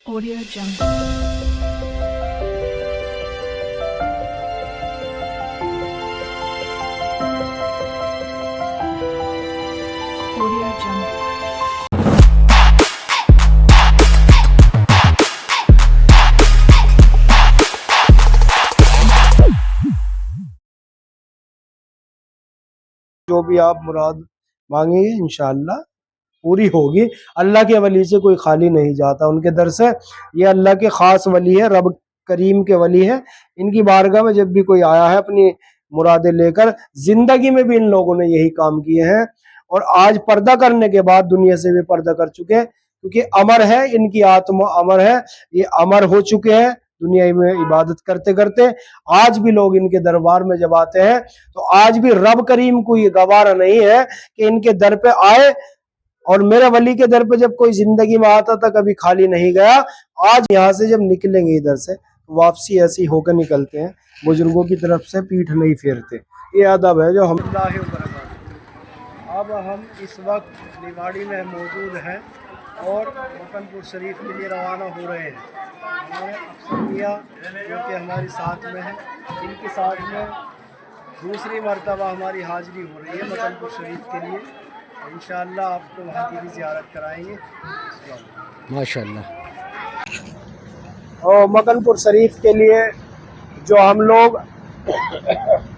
Audio Jungle. Audio Jungle. जो भी आप मुराद मांगेंगे इंशाअल्लाह पूरी होगी। अल्लाह के वली से कोई खाली नहीं जाता, उनके दर से। ये अल्लाह के खास वली है, रब करीम के वली है। इनकी बारगाह में जब भी कोई आया है अपनी मुरादें लेकर, जिंदगी में भी इन लोगों ने यही काम किए हैं और आज पर्दा करने के बाद दुनिया से भी पर्दा कर चुके हैं, क्योंकि अमर है, इनकी आत्मा अमर है। ये अमर हो चुके हैं दुनिया में इबादत करते करते। आज भी लोग इनके दरबार में जब आते हैं तो आज भी रब करीम को ये गवारा नहीं है कि इनके दर पे आए। और मेरे वली के दर पे जब कोई जिंदगी में आता था कभी खाली नहीं गया। आज यहाँ से जब निकलेंगे इधर से वापसी ऐसी होकर निकलते हैं, बुजुर्गों की तरफ से पीठ नहीं फेरते। ये अदब है जो हम। अब हम इस वक्त निवाड़ी में मौजूद हैं और मकनपुर शरीफ के लिए रवाना हो रहे हैं। हमारे अफसर मियाँ जो कि हमारे साथ में हैं, इनके साथ में दूसरी मरतबा हमारी हाजिरी हो रही है मकनपुर शरीफ के लिए। इंशाअल्लाह आपको वहाँ की भी ज़ियारत कराएंगे माशाअल्लाह। और मकनपुर शरीफ के लिए जो हम लोग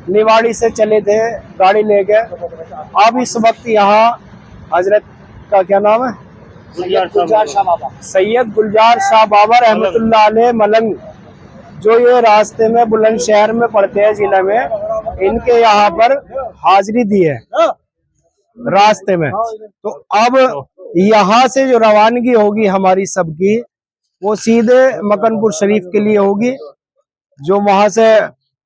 निवाड़ी से चले थे गाड़ी लेके, अब इस वक्त यहाँ हजरत का क्या नाम है, सैयद गुलजार शाह बाबा रहमतुल्लाह अलैह मलंग, जो ये रास्ते में बुलंदशहर में पड़ते हैं जिले में, इनके यहाँ पर हाजिरी दी है रास्ते में। तो अब यहाँ से जो रवानगी होगी हमारी सबकी, वो सीधे मकनपुर शरीफ के लिए होगी। जो वहां से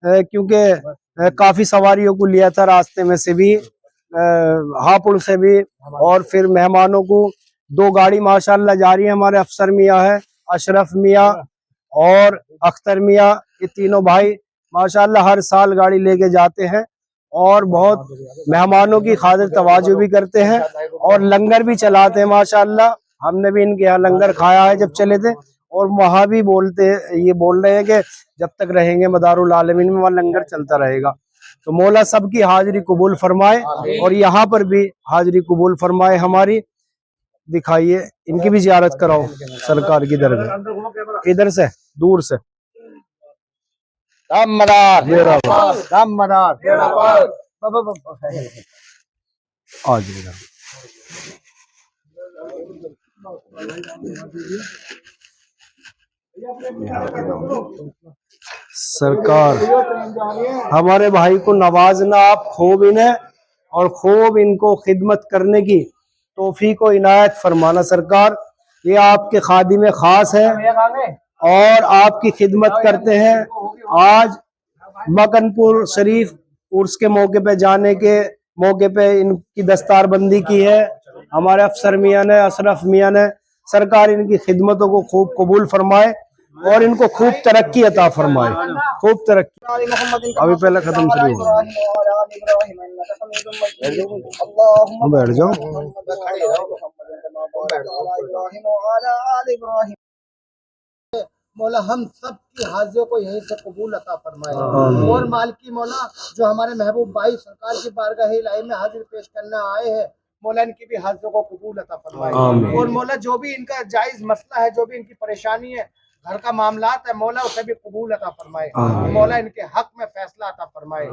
क्योंकि काफी सवारियों को लिया था रास्ते में से भी, हापुड़ से भी, और फिर मेहमानों को दो गाड़ी माशाल्लाह जा रही है। हमारे अफसर मियाँ है, अशरफ मियाँ और अख्तर मियाँ, ये तीनों भाई माशाल्लाह हर साल गाड़ी लेके जाते हैं और बहुत मेहमानों की खातिर तवाजु भी करते हैं और लंगर भी चलाते हैं माशाल्लाह। हमने भी इनके यहाँ लंगर खाया है जब चले थे, और वहाँ भी ये बोल रहे हैं कि जब तक रहेंगे मदारुल आलमीन में वहाँ लंगर चलता रहेगा। तो मौला सबकी हाजिरी कबूल फरमाए और यहाँ पर भी हाजिरी कबूल फरमाए हमारी। दिखाइए, इनकी भी जियारत कराओ सरकार की दरगाह, इधर से दूर से। आज सरकार हमारे भाई को नवाजना आप खूब इन्हें और खूब इनको खिदमत करने की तौफीक को इनायत फरमाना सरकार। ये आपके खादिम खास है और आपकी खिदमत करते हैं। आज मकनपुर शरीफ उर्स के मौके पे जाने के मौके पे इनकी दस्तारबंदी की है हमारे अफसर मियाँ ने, अशरफ मियाँ ने। सरकार इनकी खिदमतों को खूब कबूल फरमाए और इनको खूब तरक्की अता फरमाए, खूब तरक्की। अभी पहले खत्म शुरू हो, बैठ जाओ। मौला हम सब की हाजियों को यहीं से कबूल अता फरमाए। और मालिकी मौला जो हमारे महबूब भाई सरकार की बारगाह इलाही में हाजिर पेश करने आए हैं, मौला इनकी भी हाजिरों को कबूल अता फरमाए। और मौला जो भी इनका जायज मसला है, जो भी इनकी परेशानी है, घर का मामलात है, मौला उसे भी कबूल अता फरमाए। मौला इनके हक में फैसला अता फरमाए।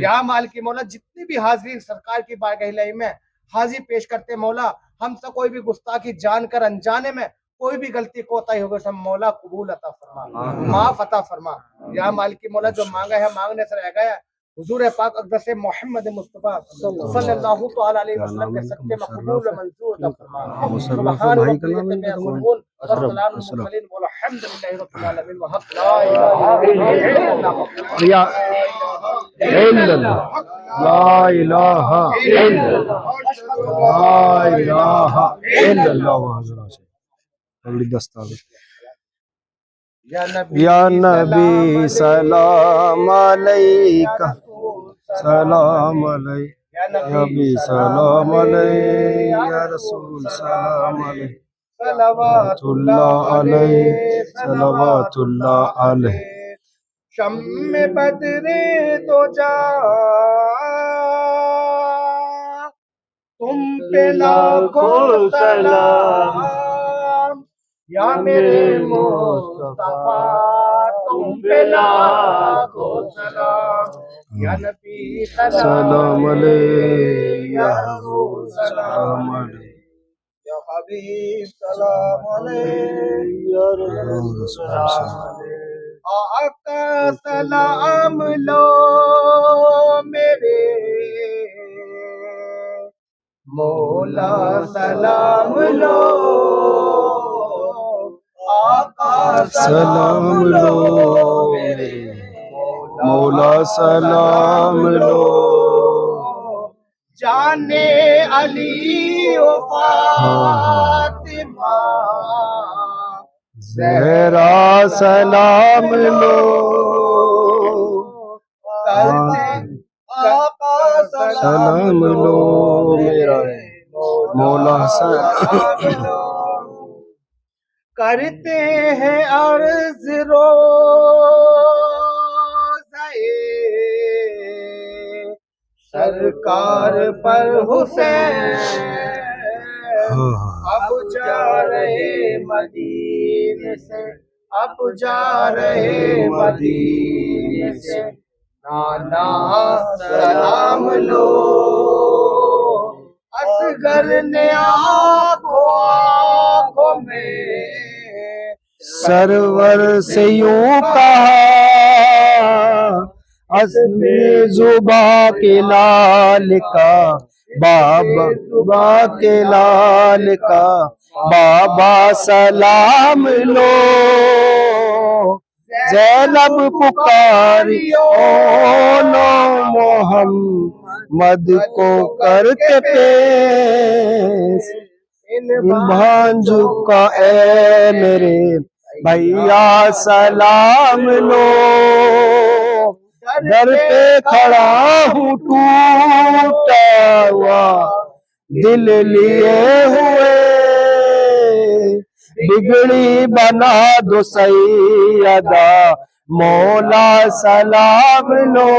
या मालिकी मौला जितनी भी हाजिरी सरकार की बारगाह इलाही में हाजिर पेश करते, मौला हमसे कोई भी गुस्ताखी जानकर अनजाने में कोई भी गलती कोताही होगा, सब मौला कबूल अता फरमा, माफ अता फरमा। या मालिकी मौला जो मांगा है मांगने से रह गया, हुजूर पाक अक़दस मोहम्मद मुस्तफा सल्लल्लाहु तआला अलैहि वसल्लम के सच्चे मकबूल मंजूर अता फरमा। सुभान रब्बिल इज़्ज़ति यसिफून व सलामुल मुरसलीन वल्हम्दुलिल्लाहि रब्बिल आलमीन व हक ला इलाहा इल्लल्लाह। या नबी सलाम अलैका, सलाम अलैका, या नबी सलाम अलैका, या रसूल सलाम अलैका। सलवातुल्लाह अलैहि सलवातुल्लाह अलैहि। शम्मे बदरे तो जा तुम पे लाखों सलाम, या मेरे मुस्तफा तुम पे लाखों सलाम, या नबी सलाम अलैहि, या हजूर सलाम अलैहि, या हबीब सलाम अलैहि, या रसूल सलाम अलैहि। आका सलाम लो मेरे मौला सलाम लो, आका सलाम लो मेरे मौला सलाम लो। जाने अली ओ फातिमा ज़हरा सलाम लो। करते आका सलाम लो मेरा मौला सलाम लो। करते हैं अर्ज रोज़े सरकार पर हुसैन, अब जा रहे मदीने से, अब जा रहे मदीने से, नाना सलाम लो। असगर ने आँखों में सरवर से यूं कहा, असमे जुबा के लाल का बाबा, जुबा के लाल का बाबा सलाम लो। ज़ैनब पुकारी ओ लो मोहम्मद को करके पेश, इन भांजू का ए मेरे भैया सलाम लो। दर पे खड़ा हूँ टूटा हुआ दिल लिए हुए, बिगड़ी बना दो सैयदा मौला सलाम लो।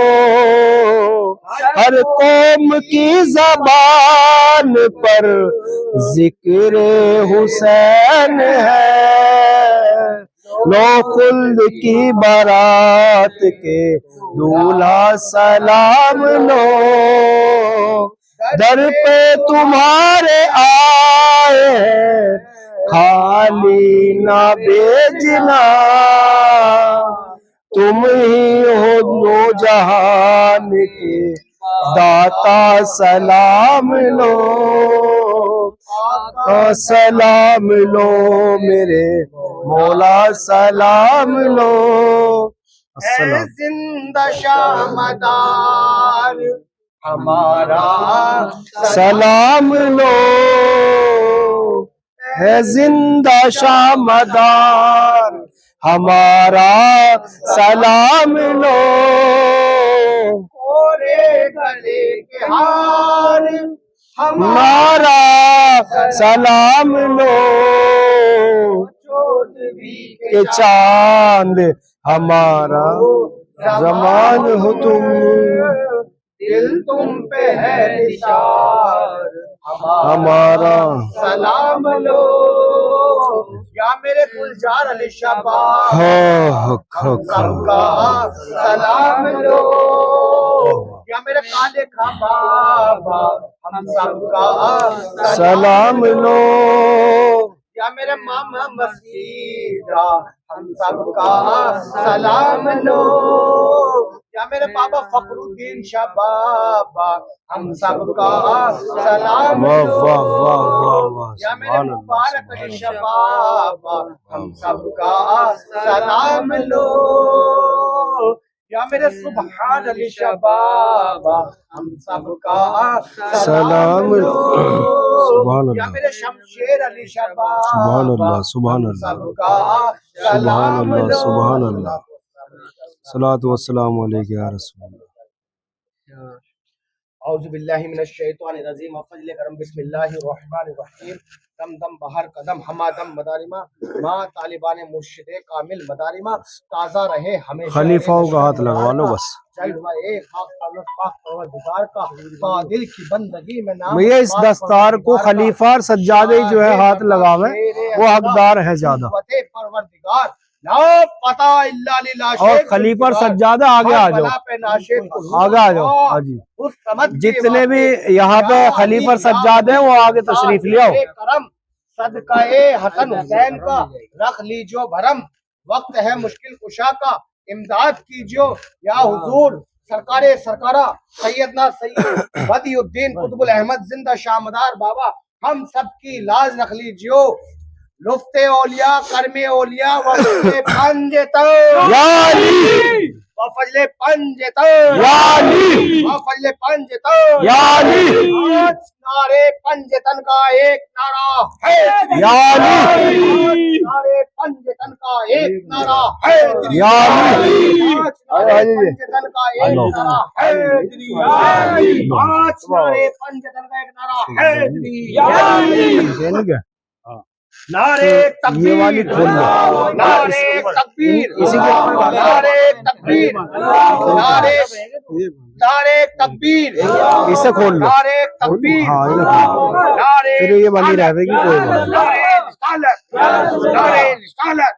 हर कौम की ज़बान पर जिक्र हुसैन है, लो खुल्द की बारात के दूल्हा सलाम लो। दर पे तुम्हारे आए हैं खाली ना भेजना, तुम ही हो दो जहान के दाता सलाम लो। सलाम लो मेरे मौला सलाम लो। है जिंदा शामदार हमारा सलाम लो, है जिंदा शामदार हमारा सलाम लो। कोरे गले के हार हमारा सलाम लो। चौदवी के चांद हमारा जमान हो तुम, दिल तुम पे है निशार हमारा सलाम लो। या मेरे गुलजार अली शबाब सबका सलाम लो। या मेरे काले खा बाबा हम सबका सलाम लो। या मेरे मामा मसीदा हम सबका सलाम लो। या मेरे बाबा फखरुद्दीन शाह बाबा हम सबका सलाम लो। या मेरे मुबारक अली शाह बाबा हम सबका सलाम लो। या मेरे सुभान अली शाह बाबा हम सबका सलाम लो। या मेरे शमशेर अली शाह बाबा सुभान सबका सलाम लो। सुभान अल्लाह। सलातु वस्सलामु अलैका या रसूल अल्लाह। औज़ु बिल्लाहि मिनश शैतानिर रजीम फजल करम बिस्मिल्लाहिर रहमानिर रहीम दम दम बहर कदम हमादम मदारिमा माँ तालिबान मुर्शिदे कामिल मदारिमा ताज़ा रहे हमेशा खलीफाओं का हाथ लगवा लो बस। दिल की बंदगी में नाम भैया इस दस्तार को खलीफा और सज्जादे जो है हाथ लगावे वो हकदार है ज्यादा। परवरदिगार ला पता इल्ला लिल्लाह और खलीफा और सज्जादा आगे आ जाओ, आगे आ जाओ। हाँ जी, जितने भी यहाँ पे खलीफा और सज्जादे हैं वो आगे तशरीफ ले आओ। करम सदकाए हसन हुसैन का रख लीजो भरम, वक्त है मुश्किल कुशा का इमदाद कीजियो या हुजूर। सरकारे सरकारा सैयदना सैयद बदियुद्दीन कुतुबुल अहमद जिंदा शामदार बाबा हम सब की लाज रख लीजियो। लुफ्ते ओलिया कर्मे ओलिया वफजले पंजतो वफजले पंजतो वफजले पंजतो नारे पंजतन का एक नारा है, नारे पंजतन का एक नारा है, पंजतन का एक नारा है, नारे पंजतन का एक नारा है। नारे तकबीर, ये वाली खोल लो। नारे तकबीर, इसी के नारे तकबीर, नारे नारे तकबीर, इसे खोल लो। नारे तकबीर, नारे फिर ये वाली रहेगी कोई बात। नारे रिसालत, नारे रिसालत,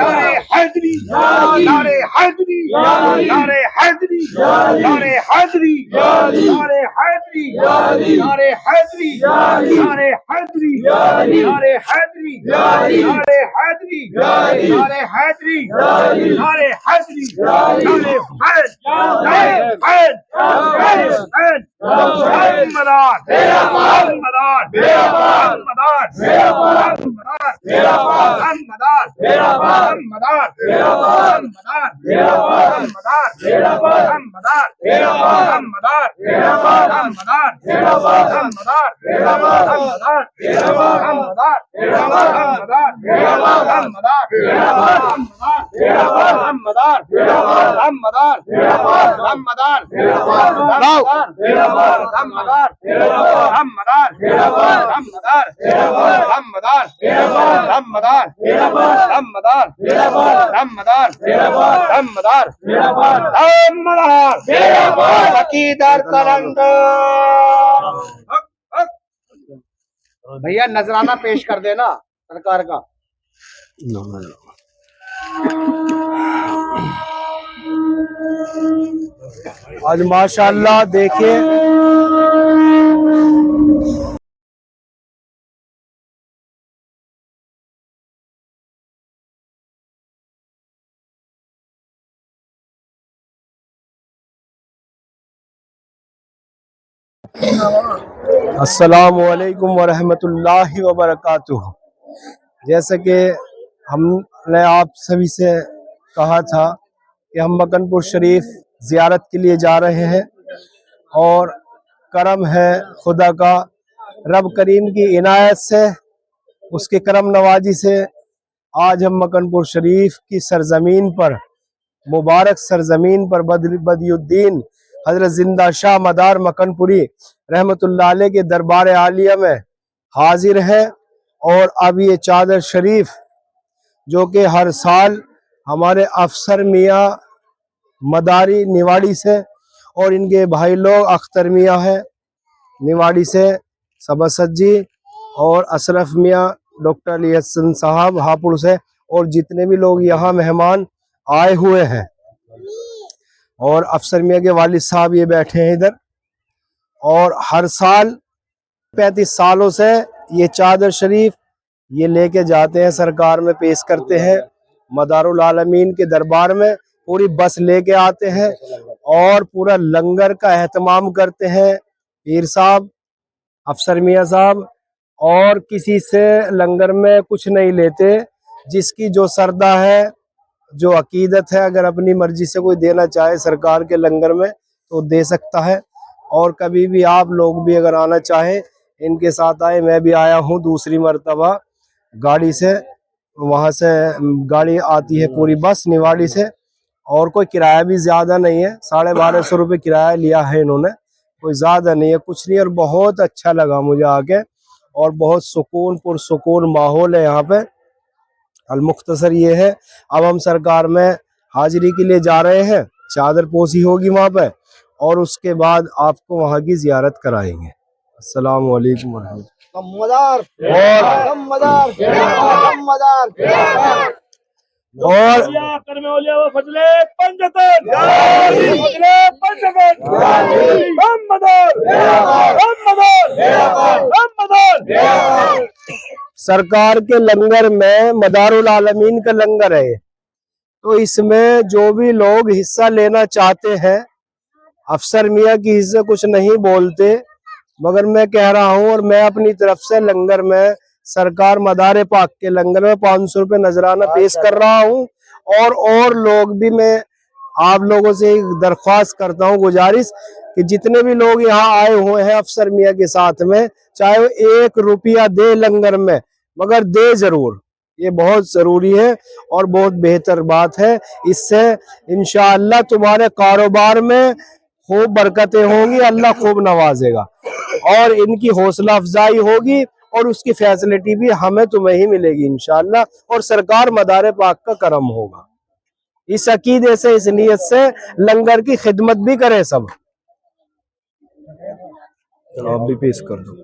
नारे हैदरी, नारे हैदरी, नारे हैदरी, नारे हैदरी, नारे हैदरी, नारे हैदरी, नारे हैदरी, नारे हैदरी, नारे हैदरी, नारे हैदरी, नारे हैदरी, नारे भैया नजराना पेश कर देना सरकार का। आज माशाअल्लाह देखिए अस्सलामु अलैकुम वरहमतुल्लाहि वबरकातुहू। जैसे कि हमने आप सभी से कहा था कि हम मकनपुर शरीफ ज़ियारत के लिए जा रहे हैं और करम है खुदा का, रब करीम की इनायत से, उसके करम नवाजी से आज हम मकनपुर शरीफ की सरजमीन पर, मुबारक सरजमीन पर बदियुद्दीन हजरत जिंदा शाह मदार मकनपुरी रहमतुल्लाह अलैह के दरबार आलिया में हाजिर है। और अब ये चादर शरीफ जो कि हर साल हमारे अफसर मियाँ मदारी निवाड़ी से और इनके भाई लोग अख्तर मियाँ है निवाड़ी से, सबसत जी और अशरफ मियाँ, डॉक्टर अली हसन साहब हापुड़ से, और जितने भी लोग यहाँ मेहमान आए हुए हैं, और अफसर मियाँ के वालिद साहब ये बैठे हैं इधर। और हर साल 35 सालों से ये चादर शरीफ ये लेके जाते हैं, सरकार में पेश करते हैं, मदारुल आलमीन के दरबार में पूरी बस लेके आते हैं और पूरा लंगर का एहतमाम करते हैं पीर साहब, अफसर मियाँ साहब, और किसी से लंगर में कुछ नहीं लेते। जिसकी जो सरदा है, जो अकीदत है, अगर अपनी मर्जी से कोई देना चाहे सरकार के लंगर में तो दे सकता है। और कभी भी आप लोग भी अगर आना चाहें इनके साथ आए, मैं भी आया हूँ दूसरी मर्तबा गाड़ी से, वहाँ से गाड़ी आती है पूरी बस निवाड़ी से, और कोई किराया भी ज़्यादा नहीं है, 1250 रुपये किराया लिया है इन्होंने, कोई ज़्यादा नहीं है, कुछ नहीं। और बहुत अच्छा लगा मुझे आके, और बहुत सुकून पुरसुकून माहौल है यहाँ पे। अलमुख्तसर ये है, अब हम सरकार में हाजिरी के लिए जा रहे हैं, चादर पोसी होगी वहाँ पे, और उसके बाद आपको वहाँ की जियारत कराएंगे। अस्सलाम वालेकुम और सरकार के लंगर में मदारुल आलमीन का लंगर है ये। तो इसमें जो भी लोग हिस्सा लेना चाहते हैं, अफसर मियाँ की हिस्से कुछ नहीं बोलते, मगर मैं कह रहा हूँ और मैं अपनी तरफ से लंगर में, सरकार मदार पाक के लंगर में 500 रुपये नजराना पेश कर रहा हूँ। और लोग भी, मैं आप लोगों से एक दरख्वास्त करता हूँ, गुजारिश कि जितने भी लोग यहाँ आए हुए हैं अफसर मियाँ के साथ में, चाहे वो 1 रुपया दे लंगर में, मगर दे जरूर, ये बहुत जरूरी है और बहुत बेहतर बात है। इससे इंशाअल्लाह तुम्हारे कारोबार में खूब बरकतें होंगी, अल्लाह खूब नवाजेगा, और इनकी हौसला अफजाई होगी, और उसकी फैसिलिटी भी हमें तुम्हें ही मिलेगी इंशाअल्लाह, और सरकार मदार पाक का करम होगा। इस अकीदे से, इस नीयत से लंगर की खिदमत भी करें सब। चलो आप भी पेश कर दो,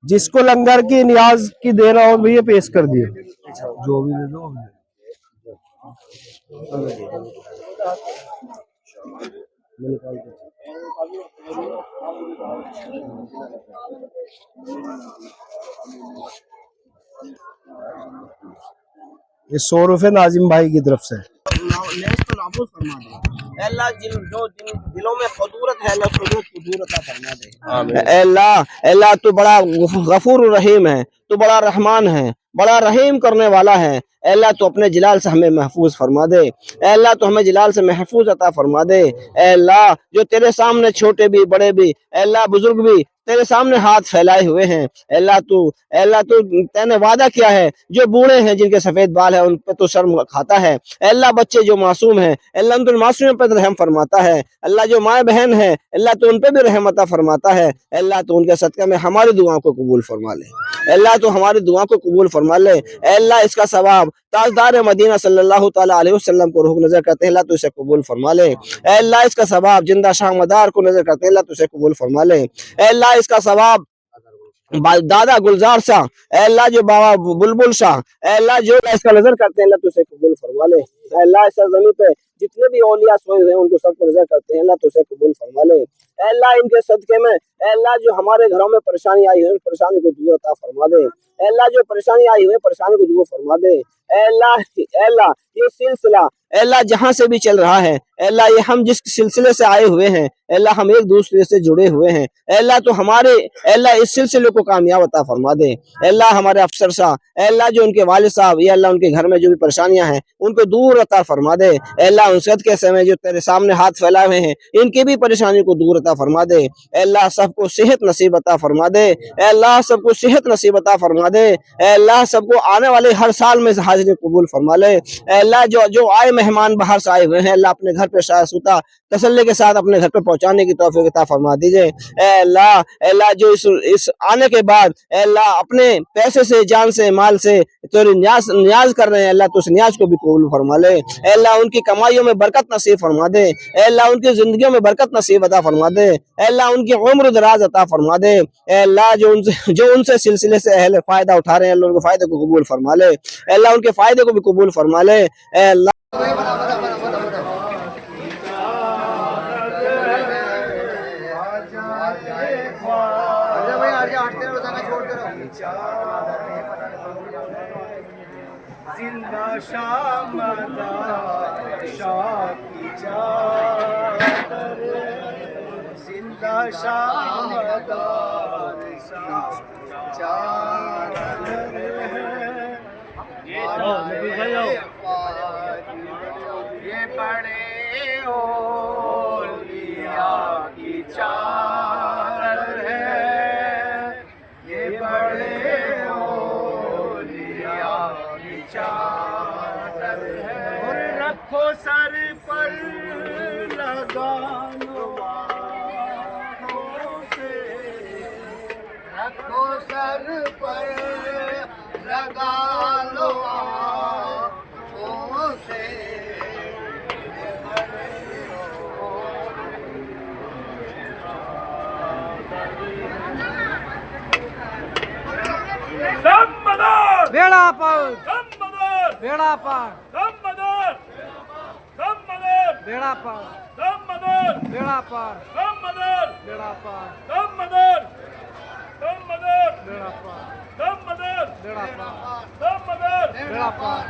जिसको लंगर की नियाज की देना हो भैया पेश कर दिए, जो भी दे दो। ये 100 रुपये नाजिम भाई की तरफ से। अल्लाह जिन दिलों में खुदूरत है, अल्लाह खुदूरत अता फरमा दे। अल्लाह तू बड़ा गफूर रहीम है, तू बड़ा रहमान है, बड़ा रहीम करने वाला है। अल्लाह तो अपने जलाल से हमें महफूज फरमा दे। अल्लाह तो हमें जलाल से महफूज अता फरमा दे। अल्लाह जो तेरे सामने छोटे भी बड़े भी, अल्लाह बुजुर्ग भी तेरे सामने हाथ फैलाए हुए हैं। अल्लाह तू तूने वादा किया है, जो बूढ़े हैं जिनके सफेद बाल है उन पे तो शर्म खाता है। अल्लाह बच्चे जो मासूम हैं, अल्लाह उन मासूम पे रहम फरमाता है। अल्लाह जो माए बहन है, अल्लाह तो उन पे भी रहम अता फरमाता है। अल्लाह तो उनके सदक़े में हमारी दुआओं को कबूल फरमा ले। अल्लाह तो हमारी दुआ को कबूल फरमा ले। अल्लाह इसका सवाब ताजदार मदीना सल्लल्लाहु ताला अलैहि वसल्लम को रूह नजर करते हैं, अल्लाह तो इसे कबूल फरमा ले। अल्लाह इसका सवाब जिंदा शाह मदार को नजर करते हैं, अल्लाह तो इसे कबूल फरमा ले। अल्लाह इसका सवाब दादा गुलजार शाह, अल्लाह जो बाबा बुलबुल शाह, अल्लाह जो इसका नजर करते हैं, अल्लाह तो इसे कबूल फरमा ले। अल्लाह इस जमीन पे जितने भी औलिया सोए हुए हैं उनको सबको नजर करते हैं, अल्लाह तो उसे कबूल फरमा ले। अल्लाह इनके सदके में, अल्लाह जो हमारे घरों में परेशानी आई है, परेशानी को दूर अता फरमा दे। अल्लाह जो परेशानी आई हुई है, परेशानी को दूर फरमा दे। अल्लाह ये सिलसिला अल्लाह जहाँ से भी चल रहा है, अल्लाह ये हम जिस सिलसिले से आए हुए हैं, अल्लाह हम एक दूसरे से जुड़े हुए हैं, अल्लाह तो हमारे अल्लाह इस सिलसिले को कामयाब अता फरमा दे। अल्लाह हमारे अफसर साहब, अल्लाह जो उनके वालिद साहब, ये अल्लाह उनके घर में जो भी परेशानियां हैं उनको दूर अता फरमा दे। अल्लाह उन सदके समय जो तेरे सामने हाथ फैलाए हुए हैं इनकी भी परेशानी को दूर अता फरमा दे। अल्लाह सबको सेहत नसीब अता फरमा दे। अल्लाह सबको सेहत नसीब अता फरमा दे। अल्लाह सबको आने वाले हर साल में हाजिरी कबूल फरमा ले। अल्लाह जो आए मेहमान बाहर से आए हुए हैं, अल्लाह अपने घर पे शायद तसल्ली के साथ अपने घर पे पहुंचाने की तौफीक अता फरमा दीजिए। अल्लाह जो इस आने के बाद अल्लाह अपने पैसे से, जान से, माल से तेरी न्याज कर रहे हैं, अल्लाह तो उस न्याज को भी कबूल फरमा ले। अल्लाह उनकी कमाइयों में बरकत नसीब फरमा दे। अल्लाह उनकी जिंदगियों में बरकत नसीब अता फरमा दे। अल्लाह उनकी उम्र दराज अता फरमा दे। अल्लाह जो उनसे सिलसिले से अहले फायदा उठा रहे हैं, अल्लाह उनके फायदे को कबूल फरमा ले। अल्लाह उनके फायदे को भी कबूल फरमा ले। अल्लाह जिंदा शाह मदार शाह की चादर, जिंदा शाह मदार शाह की चादर है। ये बड़े औलिया की चादर है, ये बड़े औलिया की चादर है। और रखो सर पर लगानो ओ सर पर लगा लो आँखों से बेड़ा पार बेड़ा पार बेड़ा पार बेड़ा पार बेड़ा पार बेड़ा पार बेड़ा पार बेड़ा पार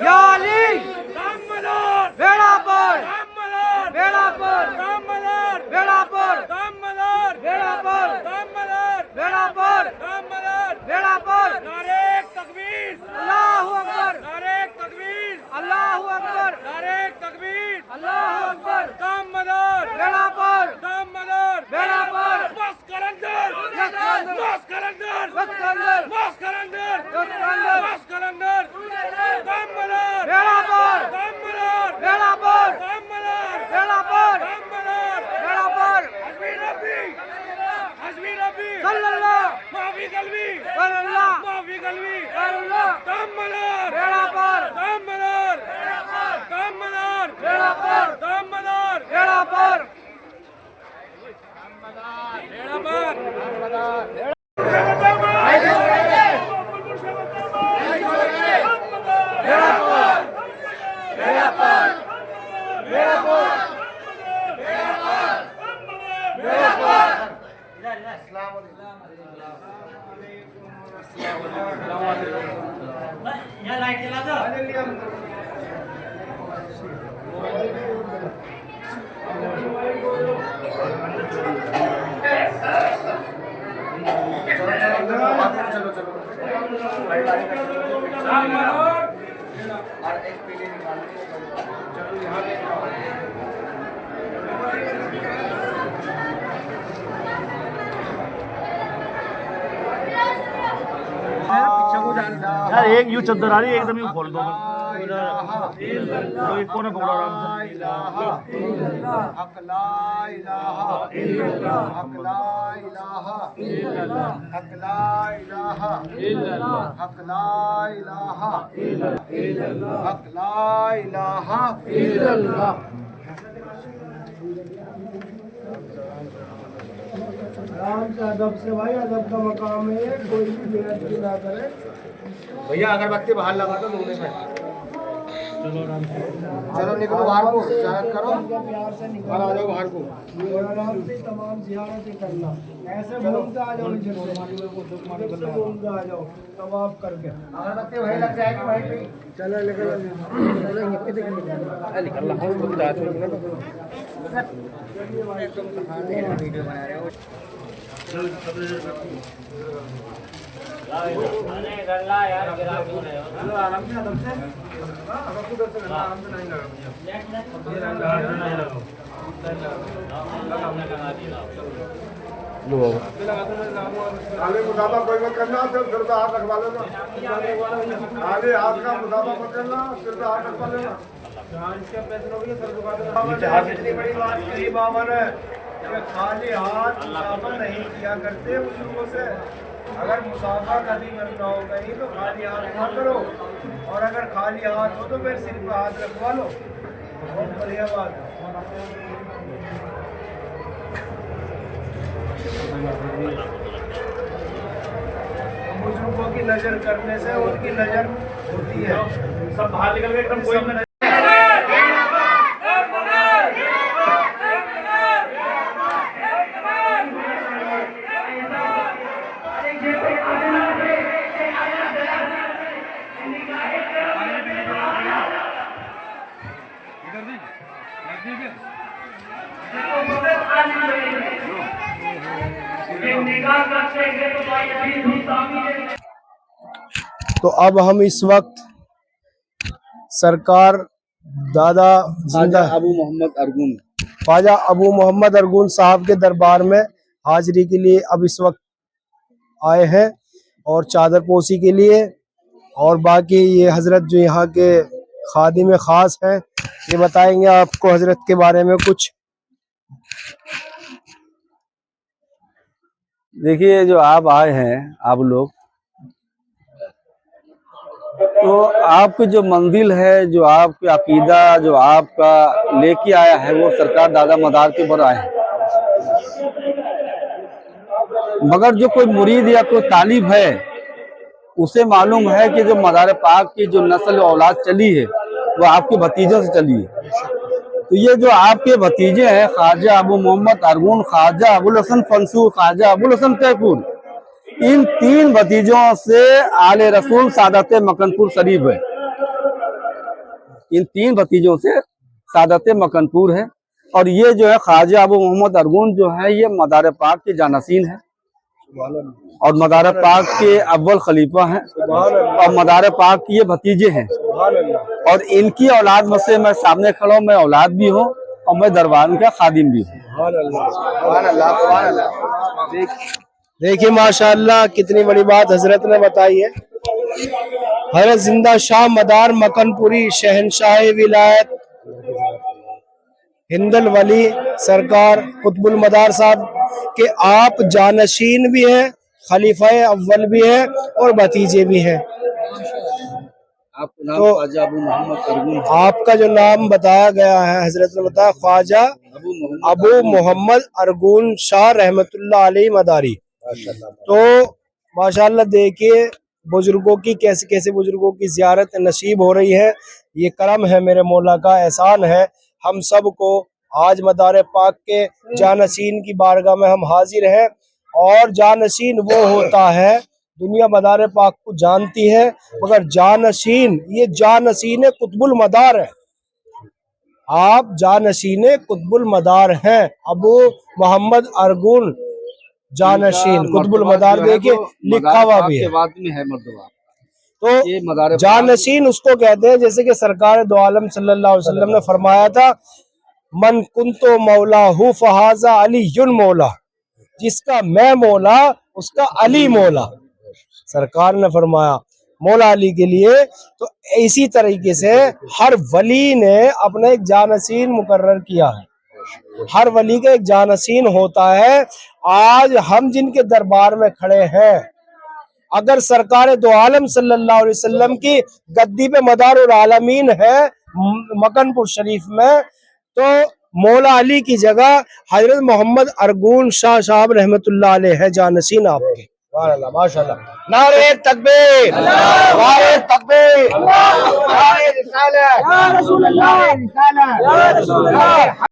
या अली बेड़ा पार बेड़ा पार बेड़ा पार बेड़ा पार बेड़ा पार बेड़ा पार अल्लाहु अकबर अल्लाहु अकबर अल्लाहु अकबर बेड़ा पार बेड़ा पार बेड़ा पार बेड़ा पार बेड़ा पार बेड़ा पार सल्लल्लाहु बेड़ा पार बेड़ा पार बेड़ा पार यार एक यूं चद्दर आ रही है एकदम यूं खोल दो तो एक कोने पकड़ो आराम से हक ला इलाहा इल्लल्लाह हक ला इलाहा इल्लल्लाह हक ला इलाहा इल्लल्लाह हक ला इलाहा इल्लल्लाह हक ला इलाहा इल्लल्लाह। आराम से अदब से भाई, अदब का मकाम है, कोई भी बेइज्जती ना करे। भैया अगरबत्ती बाहर लगा दो मुंह में। चलो निकलो बाहर को, जियारत करो, प्यार से निकल आ जाओ बाहर को। और आराम से तमाम जियारतें करना। ऐसे घूमते आ जाओ, घूमते आ जाओ तवाफ करके। अगरबत्ती वहीं लग जाएगी वहीं पे। चलो निकल वीडियो बना रहे हो। आले मुसाफा कोई मत करना, सिर पे हाथ रखवा लेना। आले हाथ का मुसाफा मत करना, सिर पे हाथ रखवा लेना। इतनी बड़ी बात कही बाबा ने कि खाली हाथ मुसाफा नहीं किया करते बुजुर्गों से। अगर मुसाफा कभी करना हो गई तो खाली हाथ ना करो, और अगर खाली हाथ हो तो फिर सिर पे हाथ रखवा लो। बहुत बढ़िया बात है। बुजुर्गों की नजर करने से उनकी नजर होती है। सब बाहर निकल गए एकदम कोई में तो अब हम इस वक्त सरकार दादा जिंदा ख्वाजा अबू मोहम्मद अरगून साहब के दरबार में हाजिरी के लिए अब इस वक्त आए हैं और चादर पोशी के लिए। और बाकी ये हजरत जो यहाँ के खादिम खास हैं ये बताएंगे आपको हजरत के बारे में कुछ। देखिए, जो आप आए हैं आप लोग, तो आपकी जो मंजिल है, जो आपकी अकीदा जो आपका लेके आया है वो सरकार दादा मदार के ऊपर आए हैं। मगर जो कोई मुरीद या कोई तालिब है उसे मालूम है कि जो मदार पाक की जो नस्ल औलाद चली है वो आपके भतीजों से चली है। तो ये जो आपके भतीजे हैं ख्वाजा अबू मोहम्मद अरगून, ख्वाजा अबुल हसन फंसूर, ख्वाजा अबुल हसन तैफूर, इन 3 भतीजों से आले रसूल सादत मकनपुर शरीफ है। इन 3 भतीजों से सादत मकनपुर है। और ये जो है ख्वाजा अबू मोहम्मद अरगून जो है ये मदार पाक के जानसीन है और मदार पाक के अव्वल खलीफा हैं और मदार पाक के ये भतीजे हैं। और इनकी औलाद में से मैं सामने खड़ा हूँ, मैं औलाद भी हूँ और मैं दरबार का खादिम भी हूँ। देखिए माशाअल्लाह कितनी बड़ी बात हजरत ने बताई है। हजरत जिंदा शाह मदार मकनपुरी शहनशाह विलायत हिंदल वली सरकार कुतुबुल मदार साहब के आप जानशीन भी हैं, खलीफा अव्वल भी हैं और भतीजे भी हैं। आपका तो ख्वाजा अबू मोहम्मद अरगून, आपका जो नाम बताया गया है हजरत ने बताया ख्वाजा अबू मोहम्मद अरगून शाह रहमतुल्लाह अलैहि मदारी। तो माशाअल्लाह देखिए बुजुर्गों की कैसे कैसे बुजुर्गों की जियारत नसीब हो रही है। ये करम है मेरे मौला का, एहसान है हम सब को। आज मदार पाक के जानशीन की बारगाह में हम हाजिर हैं। और जानशीन वो होता है, दुनिया मदार पाक को जानती है मगर जानशीन ये जानशीन कुतुबुल मदार है। आप जानशीन कुतुबुल मदार हैं। अबू मोहम्मद अरगून जानशीन कुतुबुल मदार देखिए लिखा हुआ भी है। तो जानशीन उसको कहते हैं जैसे कि सरकार दो आलम सल्लल्लाहु अलैहि वसल्लम ने फरमाया था, मन कुंतो मौला हु फहाजा अली युन मौला, जिसका मैं मौला उसका अली मौला। सरकार ने फरमाया मौला अली के लिए। तो इसी तरीके से हर वली ने अपना एक जानशीन मुकर्रर किया है। हर वली का एक जानशीन होता है। आज हम जिनके दरबार में खड़े हैं, अगर सरकार दो आलम सल्लल्लाहु अलैहि वसल्लम की गद्दी पे मदारुल आलमीन है मकनपुर शरीफ में, तो मौला अली की जगह हजरत मोहम्मद अरगून शाह साहब रहमतुल्लाह अलैह है जानशीन आपके। माशाअल्लाह, नारे तकबीर, नारे तकबीर, नारे रिसालत, या रसूल अल्लाह, या रसूल अल्लाह।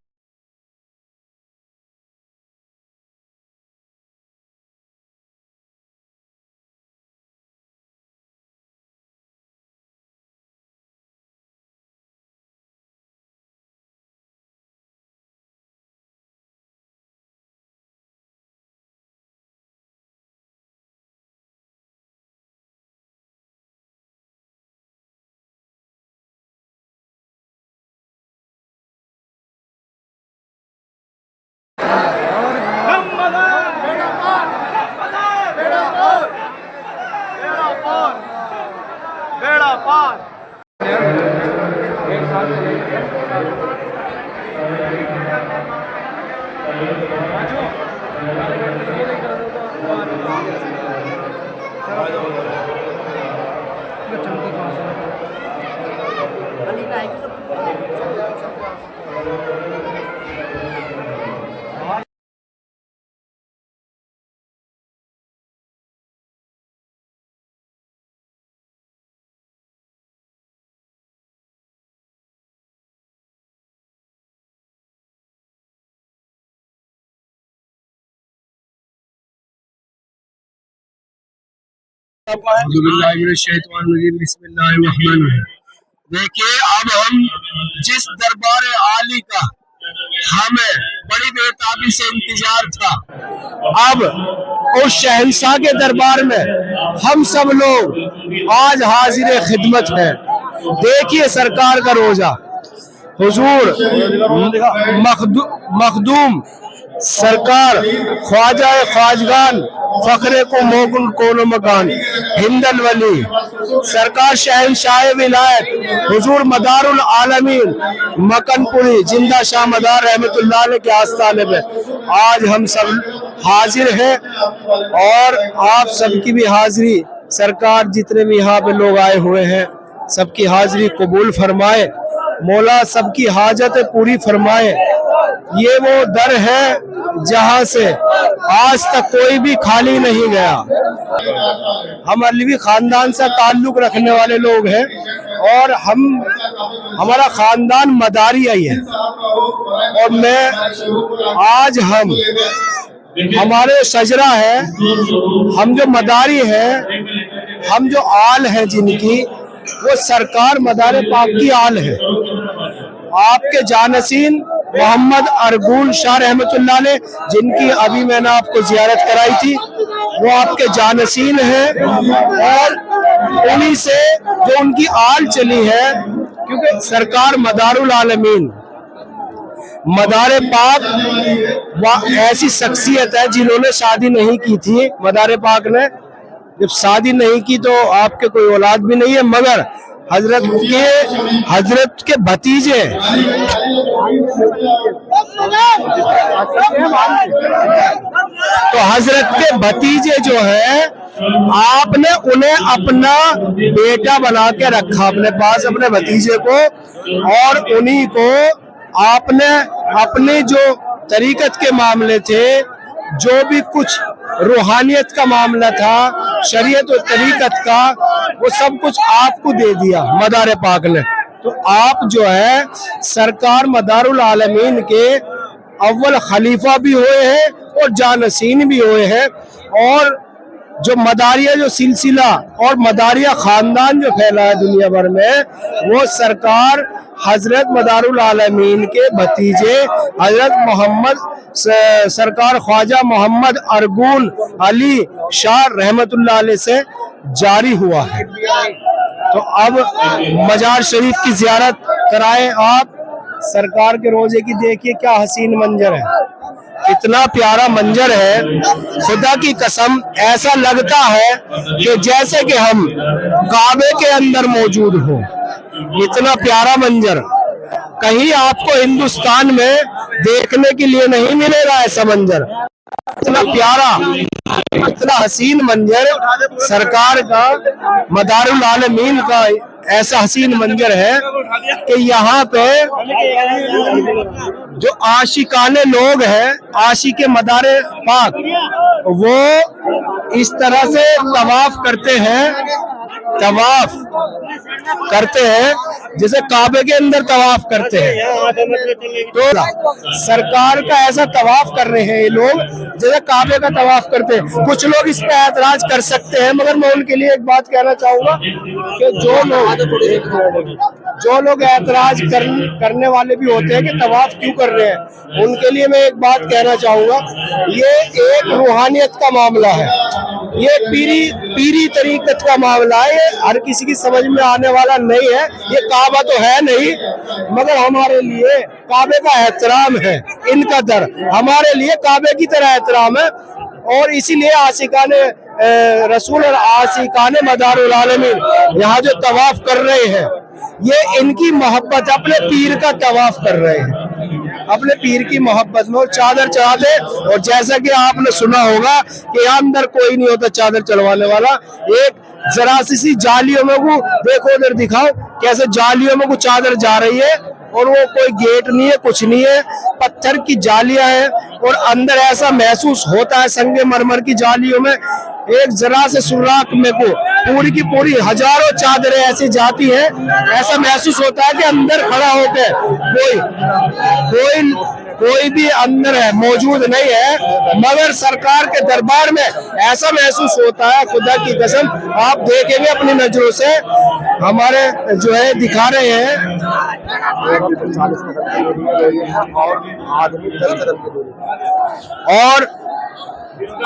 बेड़ा पार। देखिए अब हम जिस दरबार आली का हमें बड़ी बेताबी से इंतजार था। अब उस शहंशाह के दरबार में हम सब लोग आज हाजिर खिदमत हैं। देखिए सरकार का रोजा, हुजूर मखदूम सरकार ख्वाजा ख्वाजगान फखरे को मोगुन कोनो मकान हिंदल वली सरकार शहंशाह विलायत हुजूर मदारुल आलमीन मकनपुरी जिंदा शाह मदार रहमतुल्लाह अलैह के आस्थाने पे आज हम सब हाजिर हैं और आप सबकी भी हाजिरी सरकार जितने भी यहाँ पे लोग आए हुए हैं सबकी हाजिरी कबूल फरमाए। मौला सबकी हाजत पूरी फरमाए। ये वो दर है जहां से आज तक कोई भी खाली नहीं गया। हम अल्वी खानदान से ताल्लुक रखने वाले लोग हैं और हमारा खानदान मदारिया ही है और मैं आज हमारे शजरा है, हम जो मदारी है, हम जो आल है जिनकी, वो सरकार मदार पाक की आल है। आपके जानसीन मोहम्मद अरगुल शाह रहमतुल्लाह अलैह जिनकी अभी मैंने आपको जियारत कराई थी, वो आपके जानसीन हैं और उन्हीं से जो उनकी आल चली है, क्योंकि सरकार मदारुल आलमीन मदार पाक ऐसी शख्सियत है जिन्होंने शादी नहीं की थी। मदार पाक ने जब शादी नहीं की तो आपके कोई औलाद भी नहीं है, मगर हजरत के भतीजे तो हजरत के भतीजे जो है आपने उन्हें अपना बेटा बना के रखा अपने पास, अपने भतीजे को, और उन्हीं को आपने अपने जो तरीकत के मामले थे, जो भी कुछ रूहानियत का मामला था, शरीयत और तरीकत का, वो सब कुछ आपको दे दिया मदार पाक ने। तो आप जो है सरकार मदारुल आलमीन के अव्वल खलीफा भी हुए हैं और जानसीन भी हुए हैं। और जो मदारिया जो सिलसिला और मदारिया खानदान जो फैला है दुनिया भर में, वो सरकार हजरत मदारुल आलमीन के भतीजे हजरत मोहम्मद सरकार ख्वाजा मोहम्मद अरगुल अली शाह रहमतुल्लाह अलैह से जारी हुआ है। तो अब मजार शरीफ की जियारत कराएं आप, सरकार के रोजे की देखिए क्या हसीन मंजर है, कितना प्यारा मंजर है। खुदा की कसम ऐसा लगता है कि जैसे कि हम काबे के अंदर मौजूद हो। इतना प्यारा मंजर कहीं आपको हिंदुस्तान में देखने के लिए नहीं मिलेगा। ऐसा मंजर, इतना प्यारा, इतना हसीन मंजर सरकार का मदारुल आलमीन का ऐसा हसीन मंजर है कि यहाँ पे जो आशिकाने लोग हैं, आशिक मदारे पाक, वो इस तरह से तवाफ करते हैं जैसे काबे के अंदर तवाफ करते हैं। तो सरकार का ऐसा तवाफ कर रहे हैं ये लोग जैसे काबे का तवाफ करते हैं। कुछ लोग इस पे ऐतराज कर सकते हैं, मगर मैं उनके लिए एक बात कहना चाहूंगा कि जो लोग ऐतराज करने वाले भी होते हैं कि तवाफ क्यों कर रहे हैं, उनके लिए मैं एक बात कहना चाहूंगा, ये एक रूहानियत का मामला है, ये पीरी तरीकत का मामला है, ये हर किसी की समझ में आने वाला नहीं है। ये काबा तो है नहीं, मगर हमारे लिए काबे का एहतराम है, इनका दर हमारे लिए काबे की तरह एहतराम है। और इसीलिए आशिकाने रसूल और आशिकाने मदारुल आलमीन यहाँ जो तवाफ कर रहे हैं, ये इनकी मोहब्बत, अपने पीर का तवाफ कर रहे हैं, अपने पीर की मोहब्बत में। और चादर चढ़ाते, और जैसा कि आपने सुना होगा कि यहाँ अंदर कोई नहीं होता चादर चढ़वाने वाला, एक जरा सी जालियों में को देखो, उधर दिखाओ कैसे जालियों में को चादर जा रही है, और वो कोई गेट नहीं है, कुछ नहीं है, पत्थर की जालियां हैं। और अंदर ऐसा महसूस होता है संगे मरमर की जालियों में एक जरा से सुराख में को पूरी की पूरी हजारों चादरें ऐसी जाती हैं, ऐसा महसूस होता है कि अंदर खड़ा होकर कोई भी अंदर है मौजूद नहीं है, मगर सरकार के दरबार में ऐसा महसूस होता है, खुदा की कसम आप देखेंगे अपनी नजरों से, हमारे जो है दिखा रहे हैं, और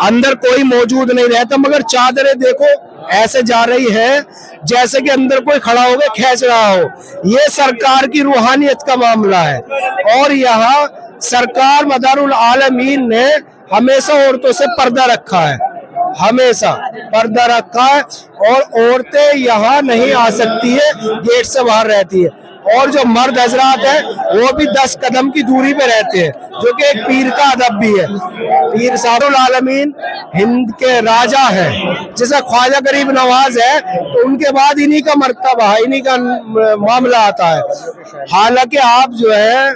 अंदर कोई मौजूद नहीं रहता, मगर चादरें देखो ऐसे जा रही है जैसे कि अंदर कोई खड़ा होकर खींच रहा हो। ये सरकार की रूहानियत का मामला है। और यहाँ सरकार मदारुल आलमीन ने हमेशा औरतों से पर्दा रखा है, हमेशा पर्दा रखा है, और औरतें यहाँ नहीं आ सकती है, गेट से बाहर रहती है। और जो मर्द हजरात है वो भी 10 कदम की दूरी पे रहते हैं, जो कि एक पीर का अदब भी है। पीर सारुल आलमीन हिंद के राजा है, जैसा ख्वाजा गरीब नवाज है, तो उनके बाद इन्हीं का मर्तबा है, इन्हीं का मामला आता है। हालांकि आप जो है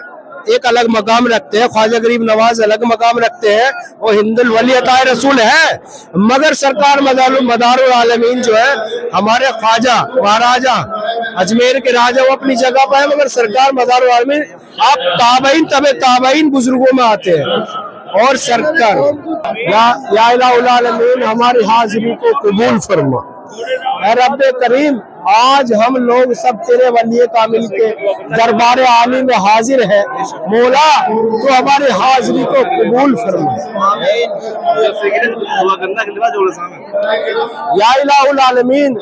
एक अलग मकाम रखते हैं, ख्वाजा गरीब नवाज अलग मकाम रखते हैं, वो हिंदुल वली अताए रसूल है, मगर सरकार मदारुल आलमीन जो है हमारे ख्वाजा महाराजा अजमेर के राजा, वो अपनी जगह पर है, मगर सरकार मदारुल आलमीन आप ताबईन तबे ताबईन बुजुर्गों में आते हैं। और सरकार या इलाहुल आलमीन हमारी हाजिरी को कबूल फरमा। ऐ रब्बे करीम, आज हम लोग सब तेरे वली कामिल के दरबार आली में हाजिर है, मौला तो हमारी हाजिरी को कबूल फरमा। या इलाहुल आलमीन,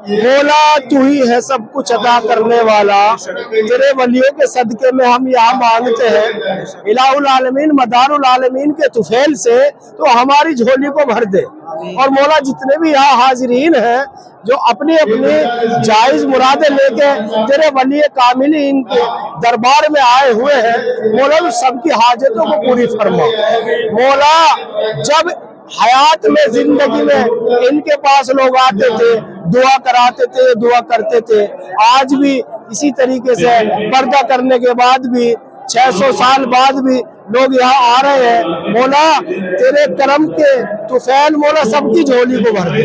मौला तू ही है सब कुछ अदा करने वाला, तेरे वलियों के सदके में हम यहाँ मांगते हैं। इलाहुल आलमीन मदारुल आलमीन के तुफैल से तो हमारी झोली को भर दे। और मौला जितने भी यहाँ हाजिरीन हैं जो अपनी अपनी जायज मुरादें लेके तेरे वली कामिल इनके दरबार में आए हुए हैं, मौला तो सबकी हाजतों को पूरी फरमा। मौला जब हयात में जिंदगी में इनके पास लोग आते थे, दुआ कराते थे, दुआ करते थे, आज भी इसी तरीके से पर्दा करने के बाद भी 600 साल बाद भी लोग यहाँ आ रहे हैं। मौला तेरे करम के तुफैल मौला सबकी झोली को भर दे।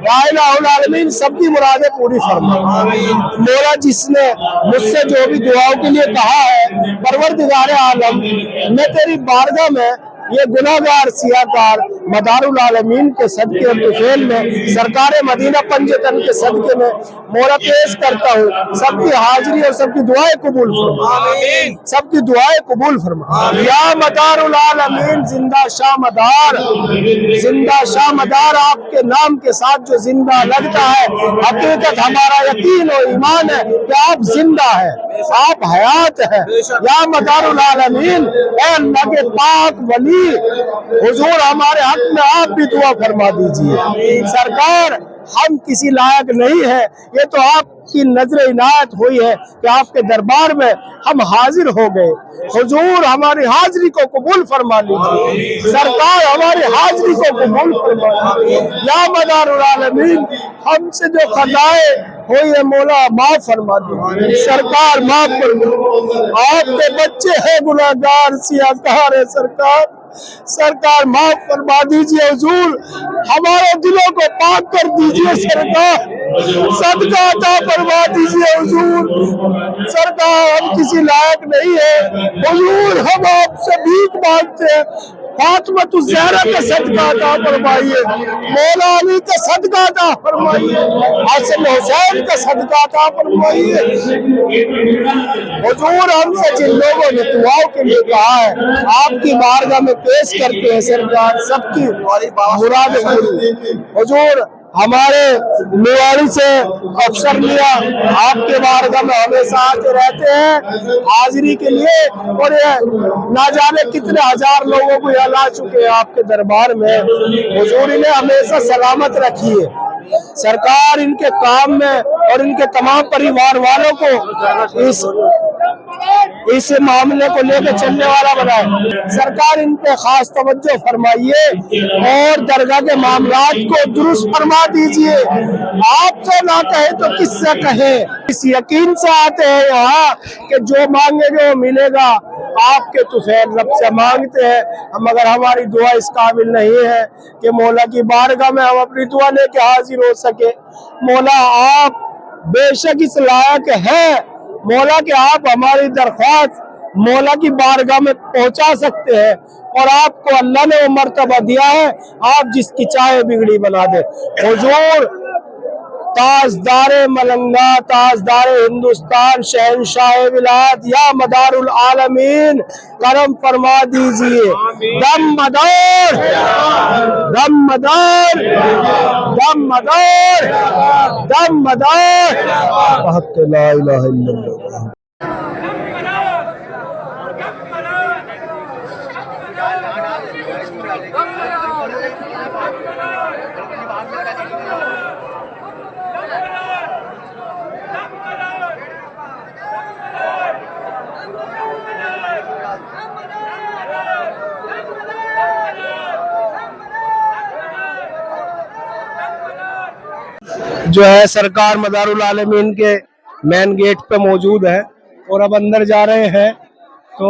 या इलाहुल आलमीन सबकी मुरादें पूरी फरमा। मौला जिसने मुझसे जो भी दुआओं के लिए कहा है, परवरदिगार आलम, मैं तेरी बारगाह में ये गुनाहगार सियाकार मदारुल आलमीन के सदके और तुफैल में सरकार मदीना पंजतन के सदके में मौला पेश करता हूँ, सबकी हाजिरी और सबकी दुआएं कबूल फरमा, सबकी दुआएं कबूल फरमा। या मदारुल आलमीन जिंदा शाह मदार, जिंदा शाह मदार आपके नाम के साथ जो जिंदा लगता है, हकीकत हमारा यकीन और ईमान है कि आप जिंदा है, आप हयात है। या मदारुल आलमीन, ऐ अल्लाह के पाक वली, हुजूर हमारे हक में आप भी दुआ फरमा दीजिए। सरकार हम किसी लायक नहीं है, ये तो आपकी नजर इनायत हुई है कि आपके दरबार में हम हाजिर हो गए। हुजूर हमारी हाजिरी को कबूल फरमा लीजिए, सरकार हमारी हाजिरी को कबूल फरमा लीजिए। या मदारुल आलमीन, हमसे जो खताएं हुई है मौला माफ फरमा दीजिए, सरकार माफ कर दो। आपके बच्चे हैं गुनाहगार सियाकार है, सरकार माफ फरमा दीजिए। हुजूर हमारे दिलों को पाक कर दीजिए, सरकार सदका अता फरमा दीजिए। हुजूर सरकार हम किसी लायक नहीं है, हुजूर हम आपसे भीख मांगते हैं, फातिमा ज़हरा का सदका अता फरमाइए, मौला अली का सदका अता फरमाइए, हसन हुसैन का सदका अता फरमाइए। हुजूर हमसे जिन लोगों ने दुआओं के लिए कहा है, आपकी बारगाह में पेश करते हैं, सरकार सबकी मुरादें पूरी। हुजूर हमारे मेवाड़ी से अफसर मियां आपके बारगाह में हमेशा आते रहते हैं हाजिरी के लिए, और ये ना जाने कितने हजार लोगों को यहाँ ला चुके हैं आपके दरबार में। हुजूर इन्हें हमेशा सलामत रखिए, सरकार इनके काम में और इनके तमाम परिवार वालों को इस मामले को लेकर चलने वाला बनाए। सरकार इन पे खास तवज्जो फरमाइए और दरगाह के मामलात को दुरुस्त फरमा दीजिए। आपसे ना कहे तो किससे कहे, इस यकीन से आते हैं यहाँ कि जो मांगेंगे वो मिलेगा। आपके तुफैल रब से मांगते हैं, मगर हमारी दुआ इस काबिल नहीं है कि मौला की बारगाह में हम अपनी दुआ लेके हाजिर हो सके। मौला आप बेशक इस लायक है, मौला कि आप हमारी दरख्वास्त मौला की बारगाह में पहुंचा सकते हैं। और आपको अल्लाह ने वो मर्तबा दिया है, आप जिसकी चाहे बिगड़ी बना दे। हुजूर ताजदारे मलंगा, ताजदारे हिंदुस्तान, शहंशाह विलायत, या मदारुल आलमीन, करम फरमा दीजिए। दम मदार, दम मदार, दम मदार, दम मदार, हक़ ला इलाहा इल्लल्लाह। जो है सरकार मदारुल आलमीन के मेन गेट पे मौजूद है और अब अंदर जा रहे हैं। तो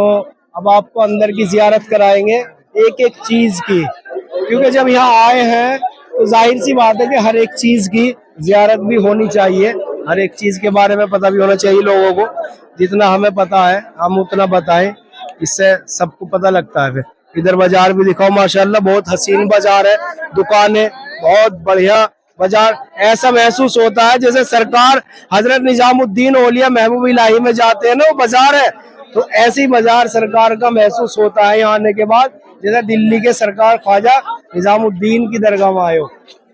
अब आपको अंदर की जियारत कराएंगे एक एक चीज की, क्योंकि जब यहाँ आए हैं तो जाहिर सी बात है कि हर एक चीज की जियारत भी होनी चाहिए, हर एक चीज के बारे में पता भी होना चाहिए लोगों को। जितना हमें पता है हम उतना बताएं, इससे सबको पता लगता है। फिर इधर बाजार भी दिखाओ, माशाल्लाह बहुत हसीन बाजार है, दुकानें बहुत बढ़िया बाजार। ऐसा महसूस होता है जैसे सरकार हजरत निजामुद्दीन औलिया महबूब इलाही में जाते हैं ना, वो बाजार है। तो ऐसी बाजार सरकार का महसूस होता है यहाँ आने के बाद, जैसे दिल्ली के सरकार ख्वाजा निजामुद्दीन की दरगाह में आए हो।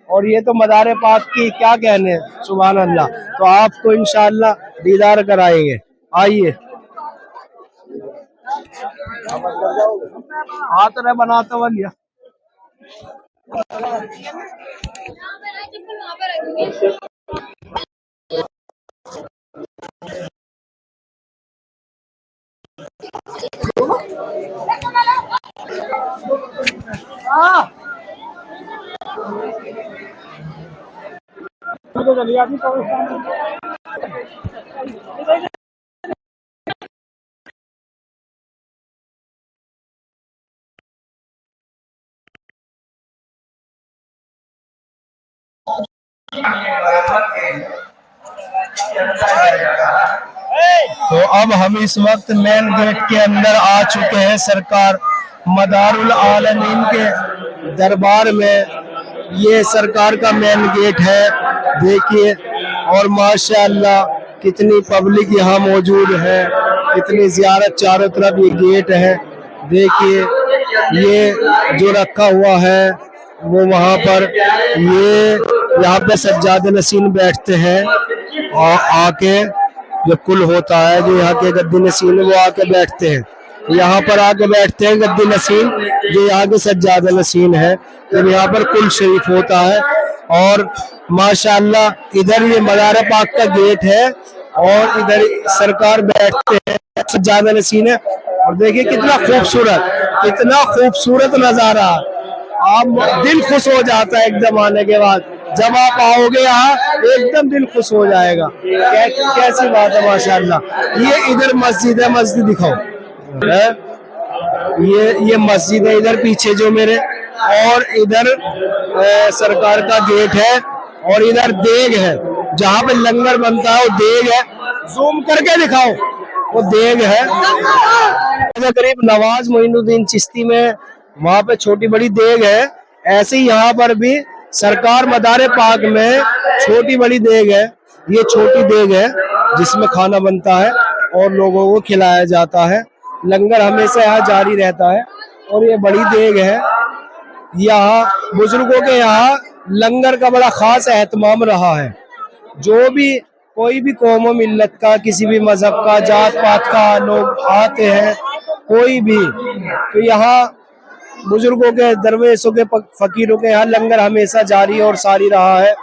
और ये तो मदार पाक की क्या कहने हैं, सुभान अल्लाह। तो आपको इंशाअल्लाह दीदार कराएंगे, आइए। हाथ ने बनाता हुआ लिया। तो अब हम इस वक्त मेन गेट के अंदर आ चुके हैं सरकार मदारुल आलमीन के दरबार में। ये सरकार का मेन गेट है, देखिए। और माशाअल्लाह कितनी पब्लिक यहाँ मौजूद है, कितनी जियारत, चारों तरफ ये गेट है। देखिए ये जो रखा हुआ है वो वहाँ पर, ये यहाँ पे सज्जाद नसीन बैठते हैं और आके जो कुल होता है, जो यहाँ के गद्दी नसीन वो आके बैठते हैं, यहाँ पर आके बैठते हैं गद्दी नसीन, जो यहाँ के सज्जाद नसीन है। जब यहाँ पर कुल शरीफ होता है और माशाअल्लाह इधर ये मज़ार पाक का गेट है और इधर सरकार बैठते हैं, सज्जाद नसीन है। और देखिए कितना खूबसूरत नजारा, आप दिल खुश हो जाता है एकदम आने के बाद। जब आप आओगे यहाँ एकदम दिल खुश हो जाएगा। कैसी बात है माशाअल्लाह। ये इधर मस्जिद है, मस्जिद दिखाओ है? ये मस्जिद है इधर पीछे जो मेरे, और इधर सरकार का गेट है और इधर देग है, जहाँ पे लंगर बनता है वो देग है। जूम करके दिखाओ, वो देग है। करीब नवाज मोइनुद्दीन चिश्ती में वहाँ पे छोटी बड़ी देग है, ऐसे ही यहाँ पर भी सरकार मदार पाक में छोटी बड़ी देग है। ये छोटी देग है जिसमें खाना बनता है और लोगों को खिलाया जाता है। लंगर हमेशा यहाँ जारी रहता है। और ये बड़ी देग है, यहाँ बुजुर्गों के यहाँ लंगर का बड़ा खास एहतमाम रहा है। जो भी कोई भी कौम व मिल्लत का, किसी भी मजहब का, जात पात का लोग आते हैं, कोई भी, तो यहाँ बुजुर्गों के, दरवेशों के, फकीरों के यहाँ लंगर हमेशा जारी और सारी रहा है।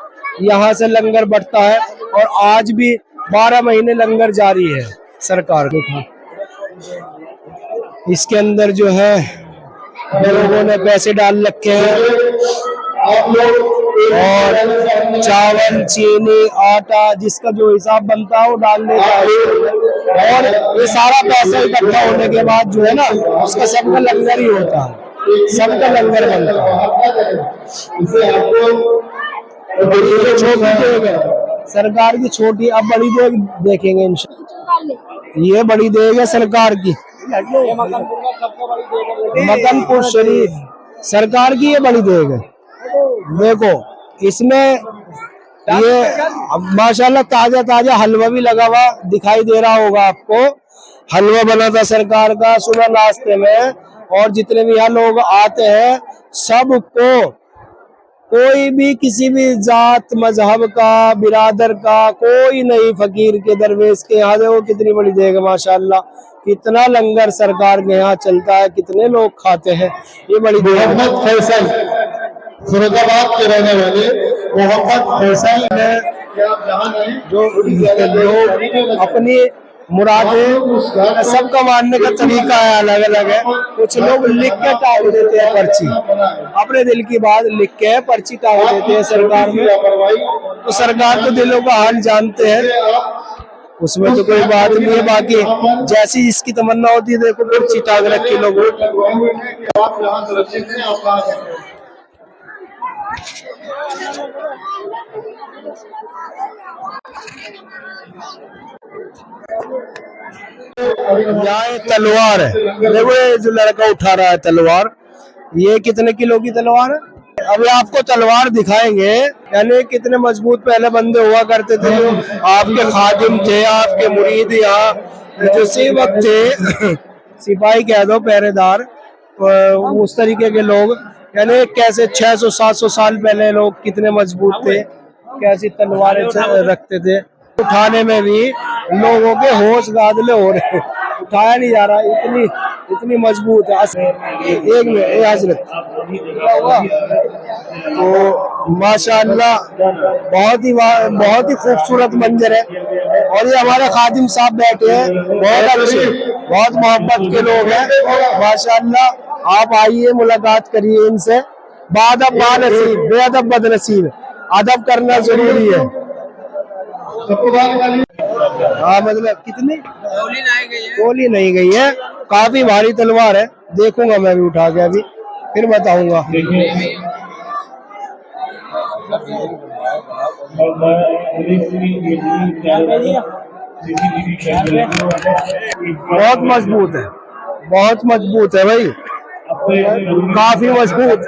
यहाँ से लंगर बढ़ता है और आज भी 12 महीने लंगर जारी है सरकार को। इसके अंदर जो है लोगों ने पैसे डाल रखे हैं और चावल, चीनी, आटा, जिसका जो हिसाब बनता है वो डालने का। और ये सारा पैसा इकट्ठा होने के बाद जो है ना, उसका सबका लंगर ही होता है, सबका लंगर बनता है। सरकार की छोटी, अब बड़ी देग देखेंगे इंशाल्लाह। ये बड़ी देग है सरकार की, मकनपुर शरीफ सरकार की ये बड़ी देग है। देखो इसमें ये माशाल्लाह ताजा ताजा हलवा भी लगा हुआ दिखाई दे रहा होगा आपको। हलवा बना था सरकार का सुबह नाश्ते में, और जितने भी यहाँ लोग आते हैं सबको, कोई भी किसी भी जात मजहब का बिरादर का कोई नहीं, फकीर के दरवेश के यहाँ देखो कितनी बड़ी देग है माशाल्लाह। कितना लंगर सरकार के यहाँ चलता है, कितने लोग खाते हैं, ये बड़ी देग है। मोहम्मद फैसल फिरोजाबाद के रहने वाले मोहम्मद फैसल ने जो लोग अपनी मुरादें, सबका मानने का तरीका है अलग अलग है। कुछ लोग लिख के टाल देते हैं पर्ची, अपने दिल की बात लिख के पर्ची टाल देते हैं सरकार में। तो सरकार तो दिलों का हाल जानते हैं, उसमें तो कोई बात नहीं है। बाकी जैसी इसकी तमन्ना होती है, देखो पर्ची टाल रखी लोगों। यहाँ तलवार है, देखो ये जो लड़का उठा रहा है तलवार, ये कितने किलो की तलवार है। अभी आपको तलवार दिखाएंगे, यानी कितने मजबूत पहले बंदे हुआ करते थे, जो आपके खादिम थे, आपके मुरीद, यहाँ जो सेवक थे सिपाही कह दो, पहरेदार, उस तरीके के लोग, यानी कैसे 600-700 साल पहले लोग कितने मजबूत थे, कैसी तलवारें रखते थे। उठाने में भी लोगों के होश गादले हो रहे हैं, उठाया नहीं जा रहा, इतनी मजबूत है। एक में हजरत तो माशाअल्लाह बहुत ही खूबसूरत मंजर है। और ये हमारे खादिम साहब बैठे हैं, बहुत अच्छे, बहुत मोहब्बत के लोग हैं माशाअल्लाह। आप आइए, मुलाकात करिए इनसे। बादब बानसीब, बेअदब बदनसीब, अदब करना जरूरी है। हाँ मतलब कितनी गोली नहीं गई है, काफी भारी तलवार है। देखूंगा मैं भी उठा के, अभी फिर बताऊंगा। बहुत मजबूत है, बहुत मजबूत है भाई, काफी मजबूत।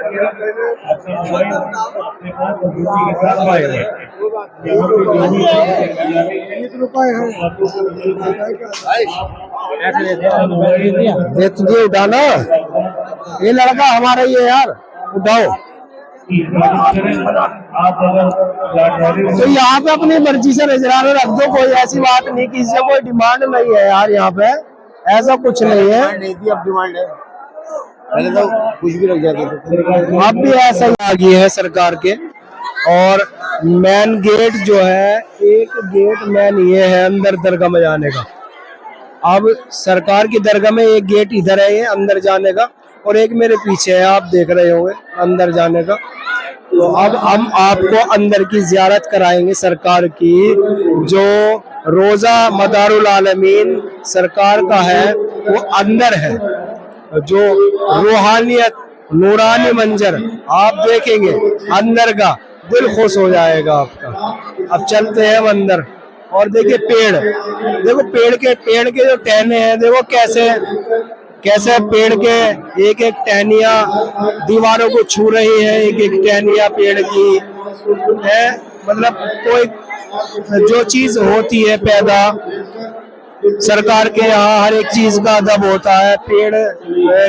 दे तुझे उठाना, ये लड़का हमारा ही है यार, उठाओ। तो यहाँ पे अपनी मर्जी से नजराना रख दो, कोई ऐसी बात नहीं, किसी से कोई डिमांड नहीं है यार, यहाँ पे ऐसा कुछ नहीं है। अब डिमांड है, पहले तो कुछ भी लग जाते थे, अब भी ऐसा ही आ गई है सरकार के। और मेन गेट जो है, एक गेट मेन ये है अंदर दरगाह में जाने का। अब सरकार की दरगाह में एक गेट इधर है ये अंदर जाने का, और एक मेरे पीछे है, आप देख रहे होंगे अंदर जाने का। तो अब हम आपको अंदर की जियारत कराएंगे सरकार की, जो रोजा मदारुल आलमीन सरकार का है, वो अंदर है। जो रूहानियत, नूरानी मंजर आप देखेंगे अंदर का, दिल खुश हो जाएगा आपका। अब चलते हैं हम अंदर, और देखिए पेड़, देखो पेड़ के जो टहने हैं, देखो कैसे पेड़ के एक एक टहनिया दीवारों को छू रही है, एक एक टहनिया पेड़ की है। मतलब कोई जो चीज होती है पैदा, सरकार के यहाँ हर एक चीज का अदब होता है। पेड़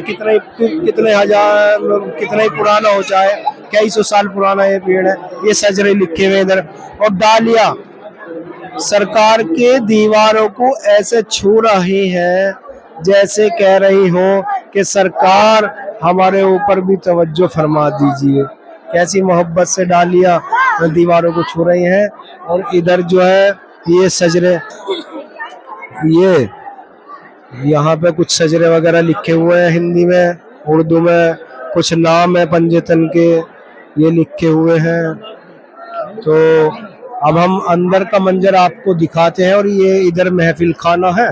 कितने हजार, कितना ही पुराना हो जाए, कई सौ साल पुराना ये पेड़ है। ये सजरे लिखे हुए इधर, और डालियां सरकार के दीवारों को ऐसे छू रही है जैसे कह रही हो कि सरकार हमारे ऊपर भी तवज्जो फरमा दीजिए। कैसी मोहब्बत से डालियां दीवारों को छू रही हैं। और इधर जो है ये सजरे, ये यहाँ पे कुछ सजरे वगैरह लिखे हुए हैं हिंदी में, उर्दू में कुछ नाम है पंजतन के, ये लिखे हुए हैं। तो अब हम अंदर का मंजर आपको दिखाते हैं। और ये इधर महफिल खाना है,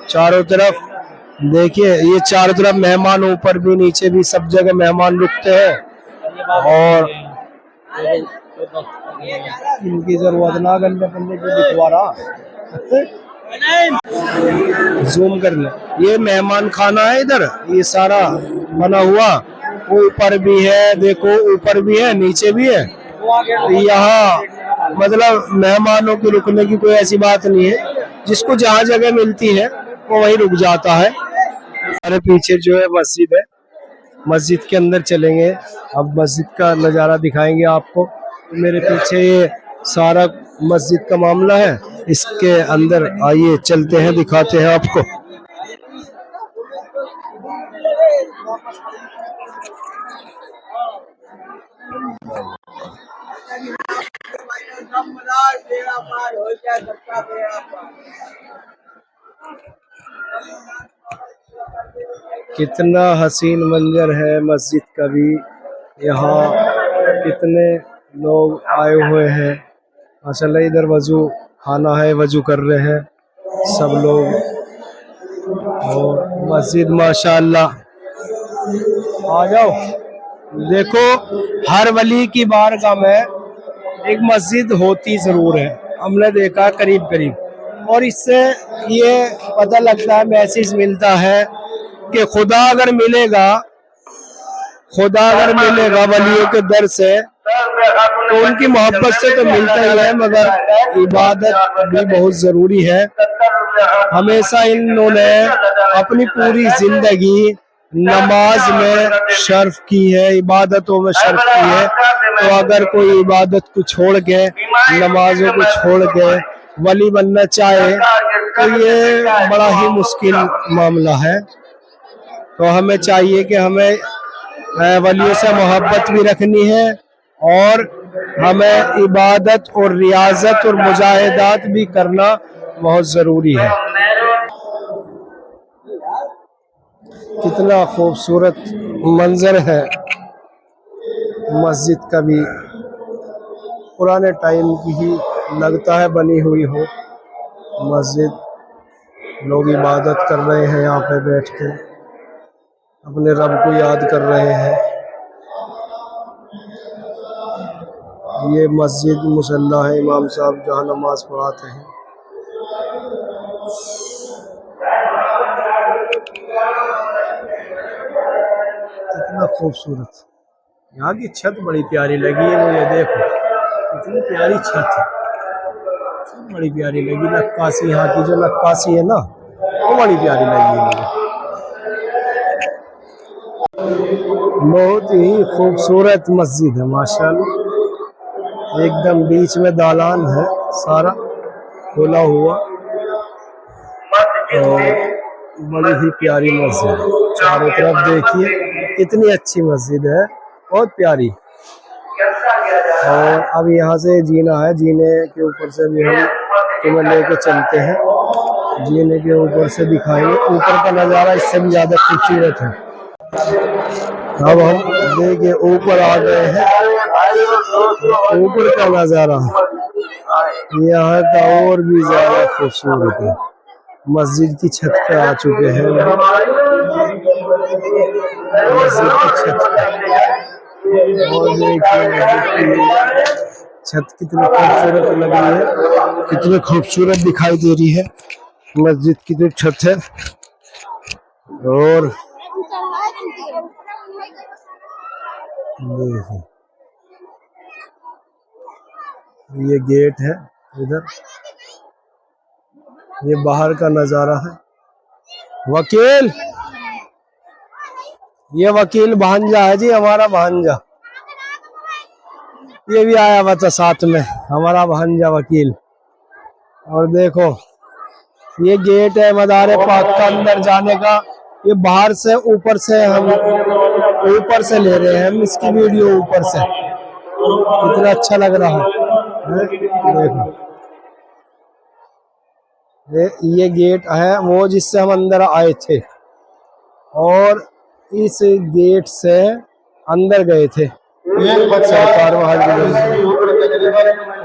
चारों तरफ देखिए, ये चारों तरफ मेहमान, ऊपर भी नीचे भी सब जगह मेहमान रुकते हैं। और इनकी जरूरत ना गंदे पन्ने की दिखवा रहा जूम कर ले। ये मेहमान खाना है इधर, ये सारा बना हुआ, ऊपर भी है, देखो ऊपर भी है, नीचे भी है। यहाँ मतलब मेहमानों की रुकने की कोई ऐसी बात नहीं है, जिसको जहाँ जगह मिलती है वो वहीं रुक जाता है। हमारे पीछे जो है मस्जिद है, मस्जिद के अंदर चलेंगे, अब मस्जिद का नज़ारा दिखाएंगे आपको। मेरे पीछे ये सारा मस्जिद का मामला है, इसके अंदर आइए चलते हैं, दिखाते हैं आपको। कितना हसीन मंजर है मस्जिद का भी। यहाँ कितने लोग आए हुए हैं माशाल्लाह। इधर वजू खाना है, वजू कर रहे हैं सब लोग। और मस्जिद माशाल्लाह, आ जाओ। देखो हर वली की बारगाह में एक मस्जिद होती जरूर है, हमने देखा करीब करीब। और इससे ये पता लगता है, मैसेज मिलता है कि खुदा अगर मिलेगा वलियों के दर से, तो उनकी मोहब्बत से तो मिलता ही है, मगर इबादत भी बहुत जरूरी है। हमेशा इन्होंने अपनी पूरी जिंदगी नमाज में शर्फ की है, इबादतों में शर्फ की है। तो अगर कोई इबादत को छोड़ के, नमाजों को छोड़ के वली बनना चाहे तो ये बड़ा ही मुश्किल मामला है। तो हमें चाहिए कि हमें वलियों से मोहब्बत भी रखनी है, और हमें इबादत और रियाजत और मुजाहिदात भी करना बहुत ज़रूरी है। कितना खूबसूरत मंजर है मस्जिद का भी, पुराने टाइम की ही लगता है बनी हुई हो मस्जिद। लोग इबादत कर रहे हैं यहाँ पे बैठ के, अपने रब को याद कर रहे हैं। ये मस्जिद मुसल्ला है, इमाम साहब जहाँ नमाज पढ़ाते हैं। कितना खूबसूरत, यहाँ की छत बड़ी प्यारी लगी है मुझे। देखो इतनी प्यारी छत है, बड़ी प्यारी लगी। नक्काशी, यहाँ की जो नक्काशी है ना, वो बड़ी प्यारी लगी है मुझे। बहुत ही खूबसूरत मस्जिद है माशाल्लाह। एकदम बीच में दालान है, सारा खुला हुआ, और बड़ी ही प्यारी मस्जिद है। चारों तरफ देखिए कितनी अच्छी मस्जिद है, बहुत प्यारी। और अब यहाँ से जीना है, जीने के ऊपर से भी हम तुम्हें लेके चलते हैं, जीने के ऊपर से दिखाएंगे। ऊपर का नज़ारा इससे भी ज़्यादा खूबसूरत है। अब हम देखिए ऊपर आ गए हैं, ऊपर का नज़ारा यहाँ का और भी ज़्यादा खूबसूरत है। मस्जिद की छत पे आ चुके हैं, मस्जिद की छत पे। और देखिए छत कितनी खूबसूरत लग रही है, कितनी खूबसूरत दिखाई दे रही है मस्जिद की जो छत है। और देखिए ये गेट है इधर, ये बाहर का नजारा है। वकील, ये वकील भांजा है जी, हमारा भांजा। ये भी आया हुआ था साथ में, हमारा भांजा वकील। और देखो ये गेट है मदारे पाक का अंदर जाने का। ये बाहर से, ऊपर से हम ऊपर से ले रहे हैं हम इसकी वीडियो, ऊपर से कितना अच्छा लग रहा है। देखो ये गेट है वो जिससे हम अंदर आए थे, और इस गेट से अंदर गए थे सरकार वहां।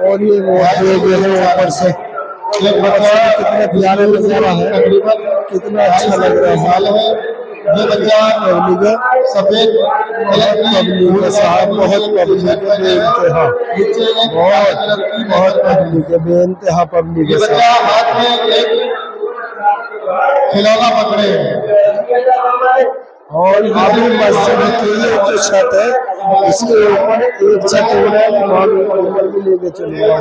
और ये वो ऊपर से कितना प्यारा नजारा है, कितना अच्छा लग रहा है। ये बच्चा पब्लिक है, सफेद पब्लिक है साहब, बहुत पब्लिक है, बेइंतहा, बहुत पब्लिक है, बेइंतहा पब्लिक है। खिलौना पकड़े। और अभी मस्जिद की ये जो छत है इसके ऊपर एक छत हो रहा है, वहाँ ऊपर भी लेके चलूंगा,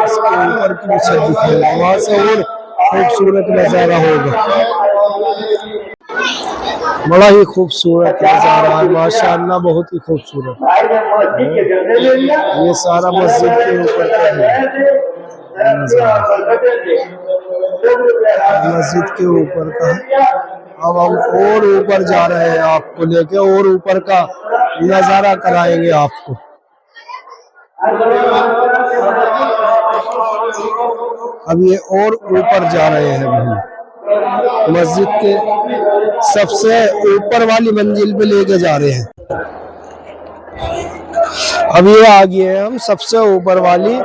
इसके ऊपर की भी छत दिखाऊंगा, वहाँ से और खूबसूरत नजारा होगा। बड़ा ही खूबसूरत नजारा है माशाअल्लाह, बहुत ही खूबसूरत। ये सारा मस्जिद के ऊपर का है नजारा, मस्जिद के ऊपर का है। अब हम और ऊपर जा रहे हैं, आपको लेके और ऊपर का नजारा कराएंगे आपको। अब ये और ऊपर जा रहे हैं भाई, मस्जिद के सबसे ऊपर वाली मंजिल पे लेके जा रहे हैं। अब ये आ गए हैं हम सबसे ऊपर वाली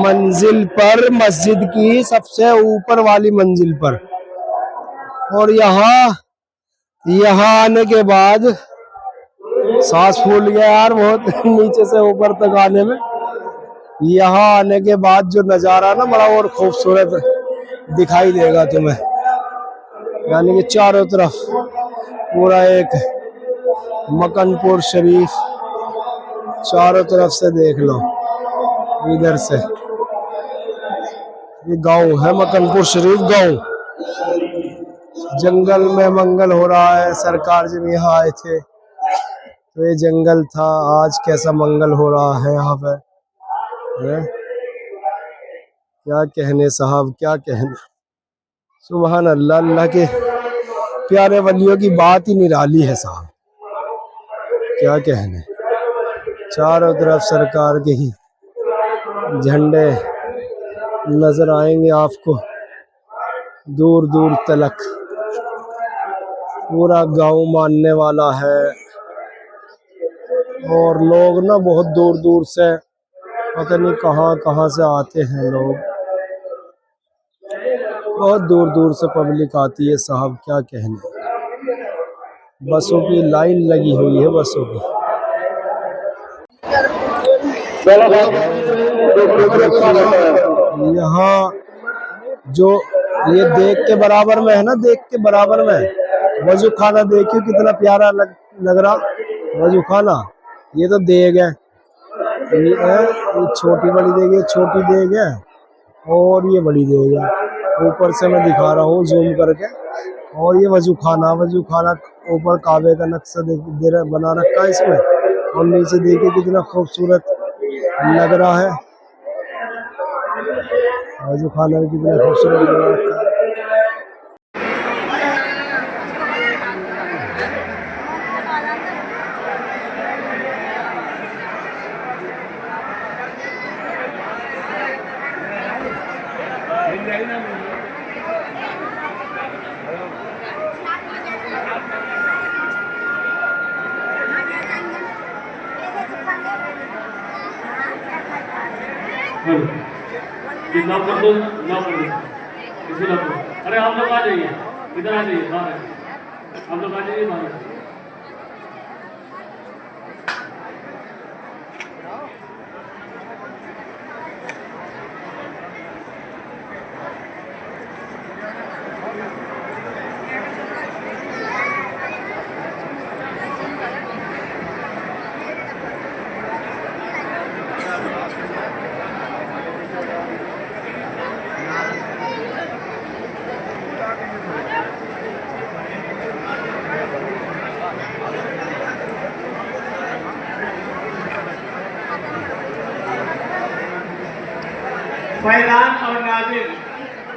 मंजिल पर, मस्जिद की सबसे ऊपर वाली मंजिल पर। और यहाँ आने के बाद सांस फूल गया यार बहुत नीचे से ऊपर तक आने में। यहाँ आने के बाद जो नजारा ना बड़ा और खूबसूरत दिखाई देगा तुम्हें, यानी कि चारों तरफ पूरा एक मकनपुर शरीफ चारों तरफ से देख लो। इधर से ये गांव है मकनपुर शरीफ गांव। जंगल में मंगल हो रहा है, सरकार जब यहाँ आए थे तो ये जंगल था, आज कैसा मंगल हो रहा है यहाँ पे है? क्या कहने साहब, क्या कहने। सुभान अल्लाह, अल्लाह के प्यारे वलियों की बात ही निराली है साहब, क्या कहने। चारों तरफ सरकार के ही झंडे नजर आएंगे आपको दूर दूर तलक। पूरा गांव मानने वाला है और लोग ना बहुत दूर दूर से, पता नहीं कहाँ कहाँ से आते हैं लोग, बहुत दूर दूर से पब्लिक आती है साहब, क्या कहने। बसों की लाइन लगी हुई है, बसों की। यहाँ जो ये देख के बराबर में है ना, देख के बराबर में वजू खाना, देखियो कितना प्यारा लग रहा वजू खाना। ये तो देग है, ये छोटी बड़ी देग है, छोटी देग है और ये बड़ी देग है। ऊपर से मैं दिखा रहा हूँ जूम करके। और ये वजू खाना ऊपर काबे का नक्शा बना रखा है इसमें, और नीचे देखिए कितना खूबसूरत लग रहा है। वजू खाना भी कितना खूबसूरत लग रहा है। ना कर दो, ना कर दो, इसको ना करो। अरे आप लोग आ जाइए, इधर आ जाइए, बाहर आप लोग आ जाइए बाहर। फैजान और नाजिर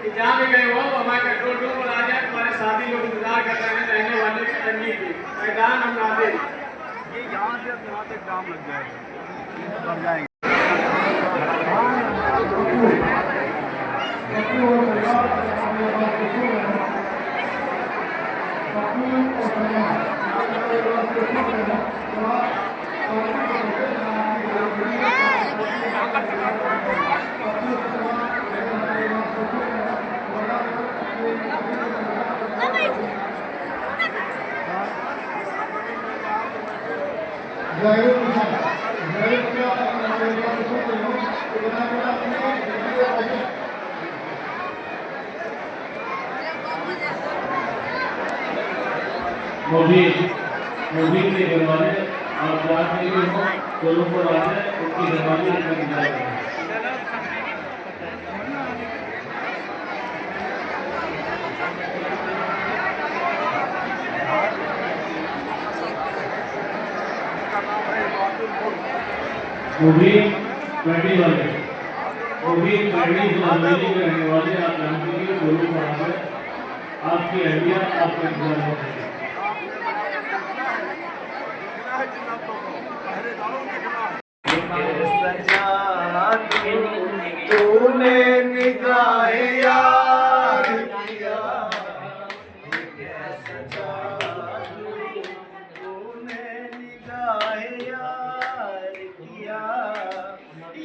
जहाँ भी गए हो हमारे कंट्रोल रूम पर आ जाए। हमारे साथी लोग इंतजार कर रहे हैं रहने वाले की तंगी की। फैजान और नाजिर ये यहाँ से वहाँ तक काम लग जाएगा। ड्राइवर मूवी के दरवाजे और जाने के दोनों को आने उसकी दरवाजे में जाए मूवी 20 वाले मूवी 20 वाले के रहने वाले आप जानते हैं दोनों को आने आपकी अहमियत आपका इंतजार है तूने निगाहे यार किया तूने निगाहे यार किया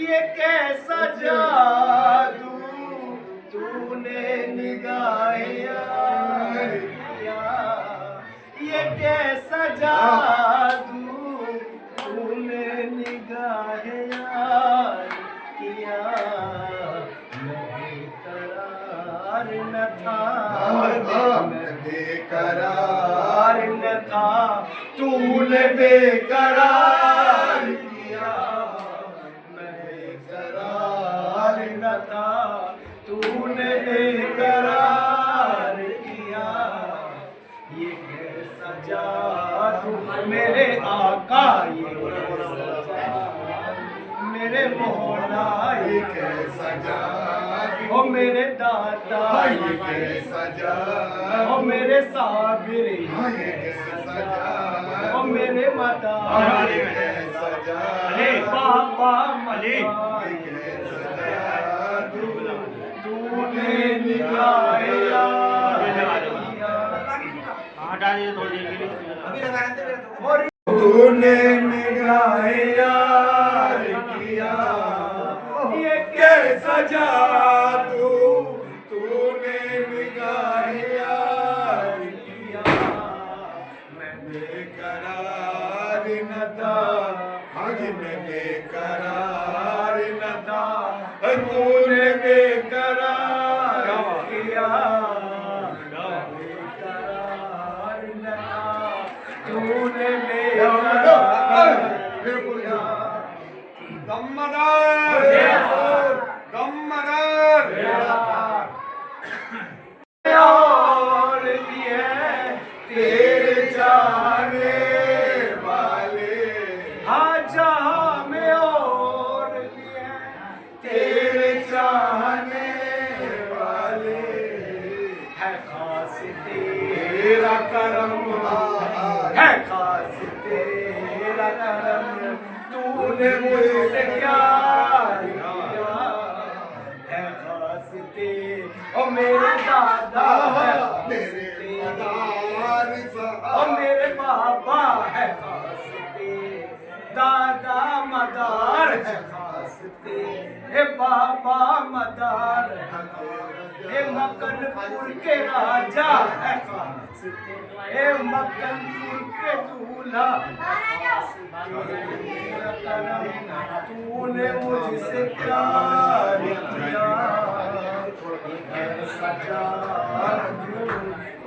ये कैसा जादू तूने निगाहे यार किया ये कैसा जादू तूने निगाहे यार किया बेकरार न था बेकरार न था तूने बेकरार किया मैं बेकरार न था तूने बेकरार किया ये कैसा जादू मेरे आका ये कैसा जादू मेरे मौला ये कैसा जादू ओ मेरे दादा ये कैसा जादू ओ मेरे साबिर ये कैसा जादू ओ मेरे माता ये कैसा जादू बाबा मले ये कैसा जादू तूने निगाहे यार तूने निगाहे यार किया ये कैसा जादू तूने निगाहे यार किया मैं बेकरार न था आज मैं बेकरार न था तूने बेकरार किया बेकरार न था तूने और दिए तेरे जाने वाले हाँ जहाँ में और दिए तेरे चाहने वाले है खास तेरा करम है खास तेरा करम तूने मुझसे प्यार किया है खास तेरा ओ मेरे दादा है मेरे और मेरे बाबा है खास दादा मदार है खास हे बाबा मदार हे मक्कनपुर के राजा है खास हे मक्कनपुर के दूल्हा तूने मुझसे प्यार किया ऐसा जादू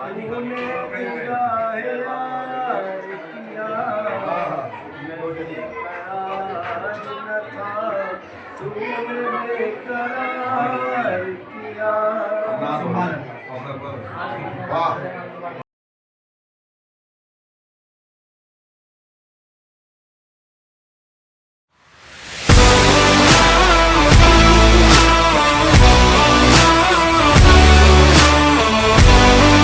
तूने निगाहे यार किया मैं बेकरार न था तूने बेकरार किया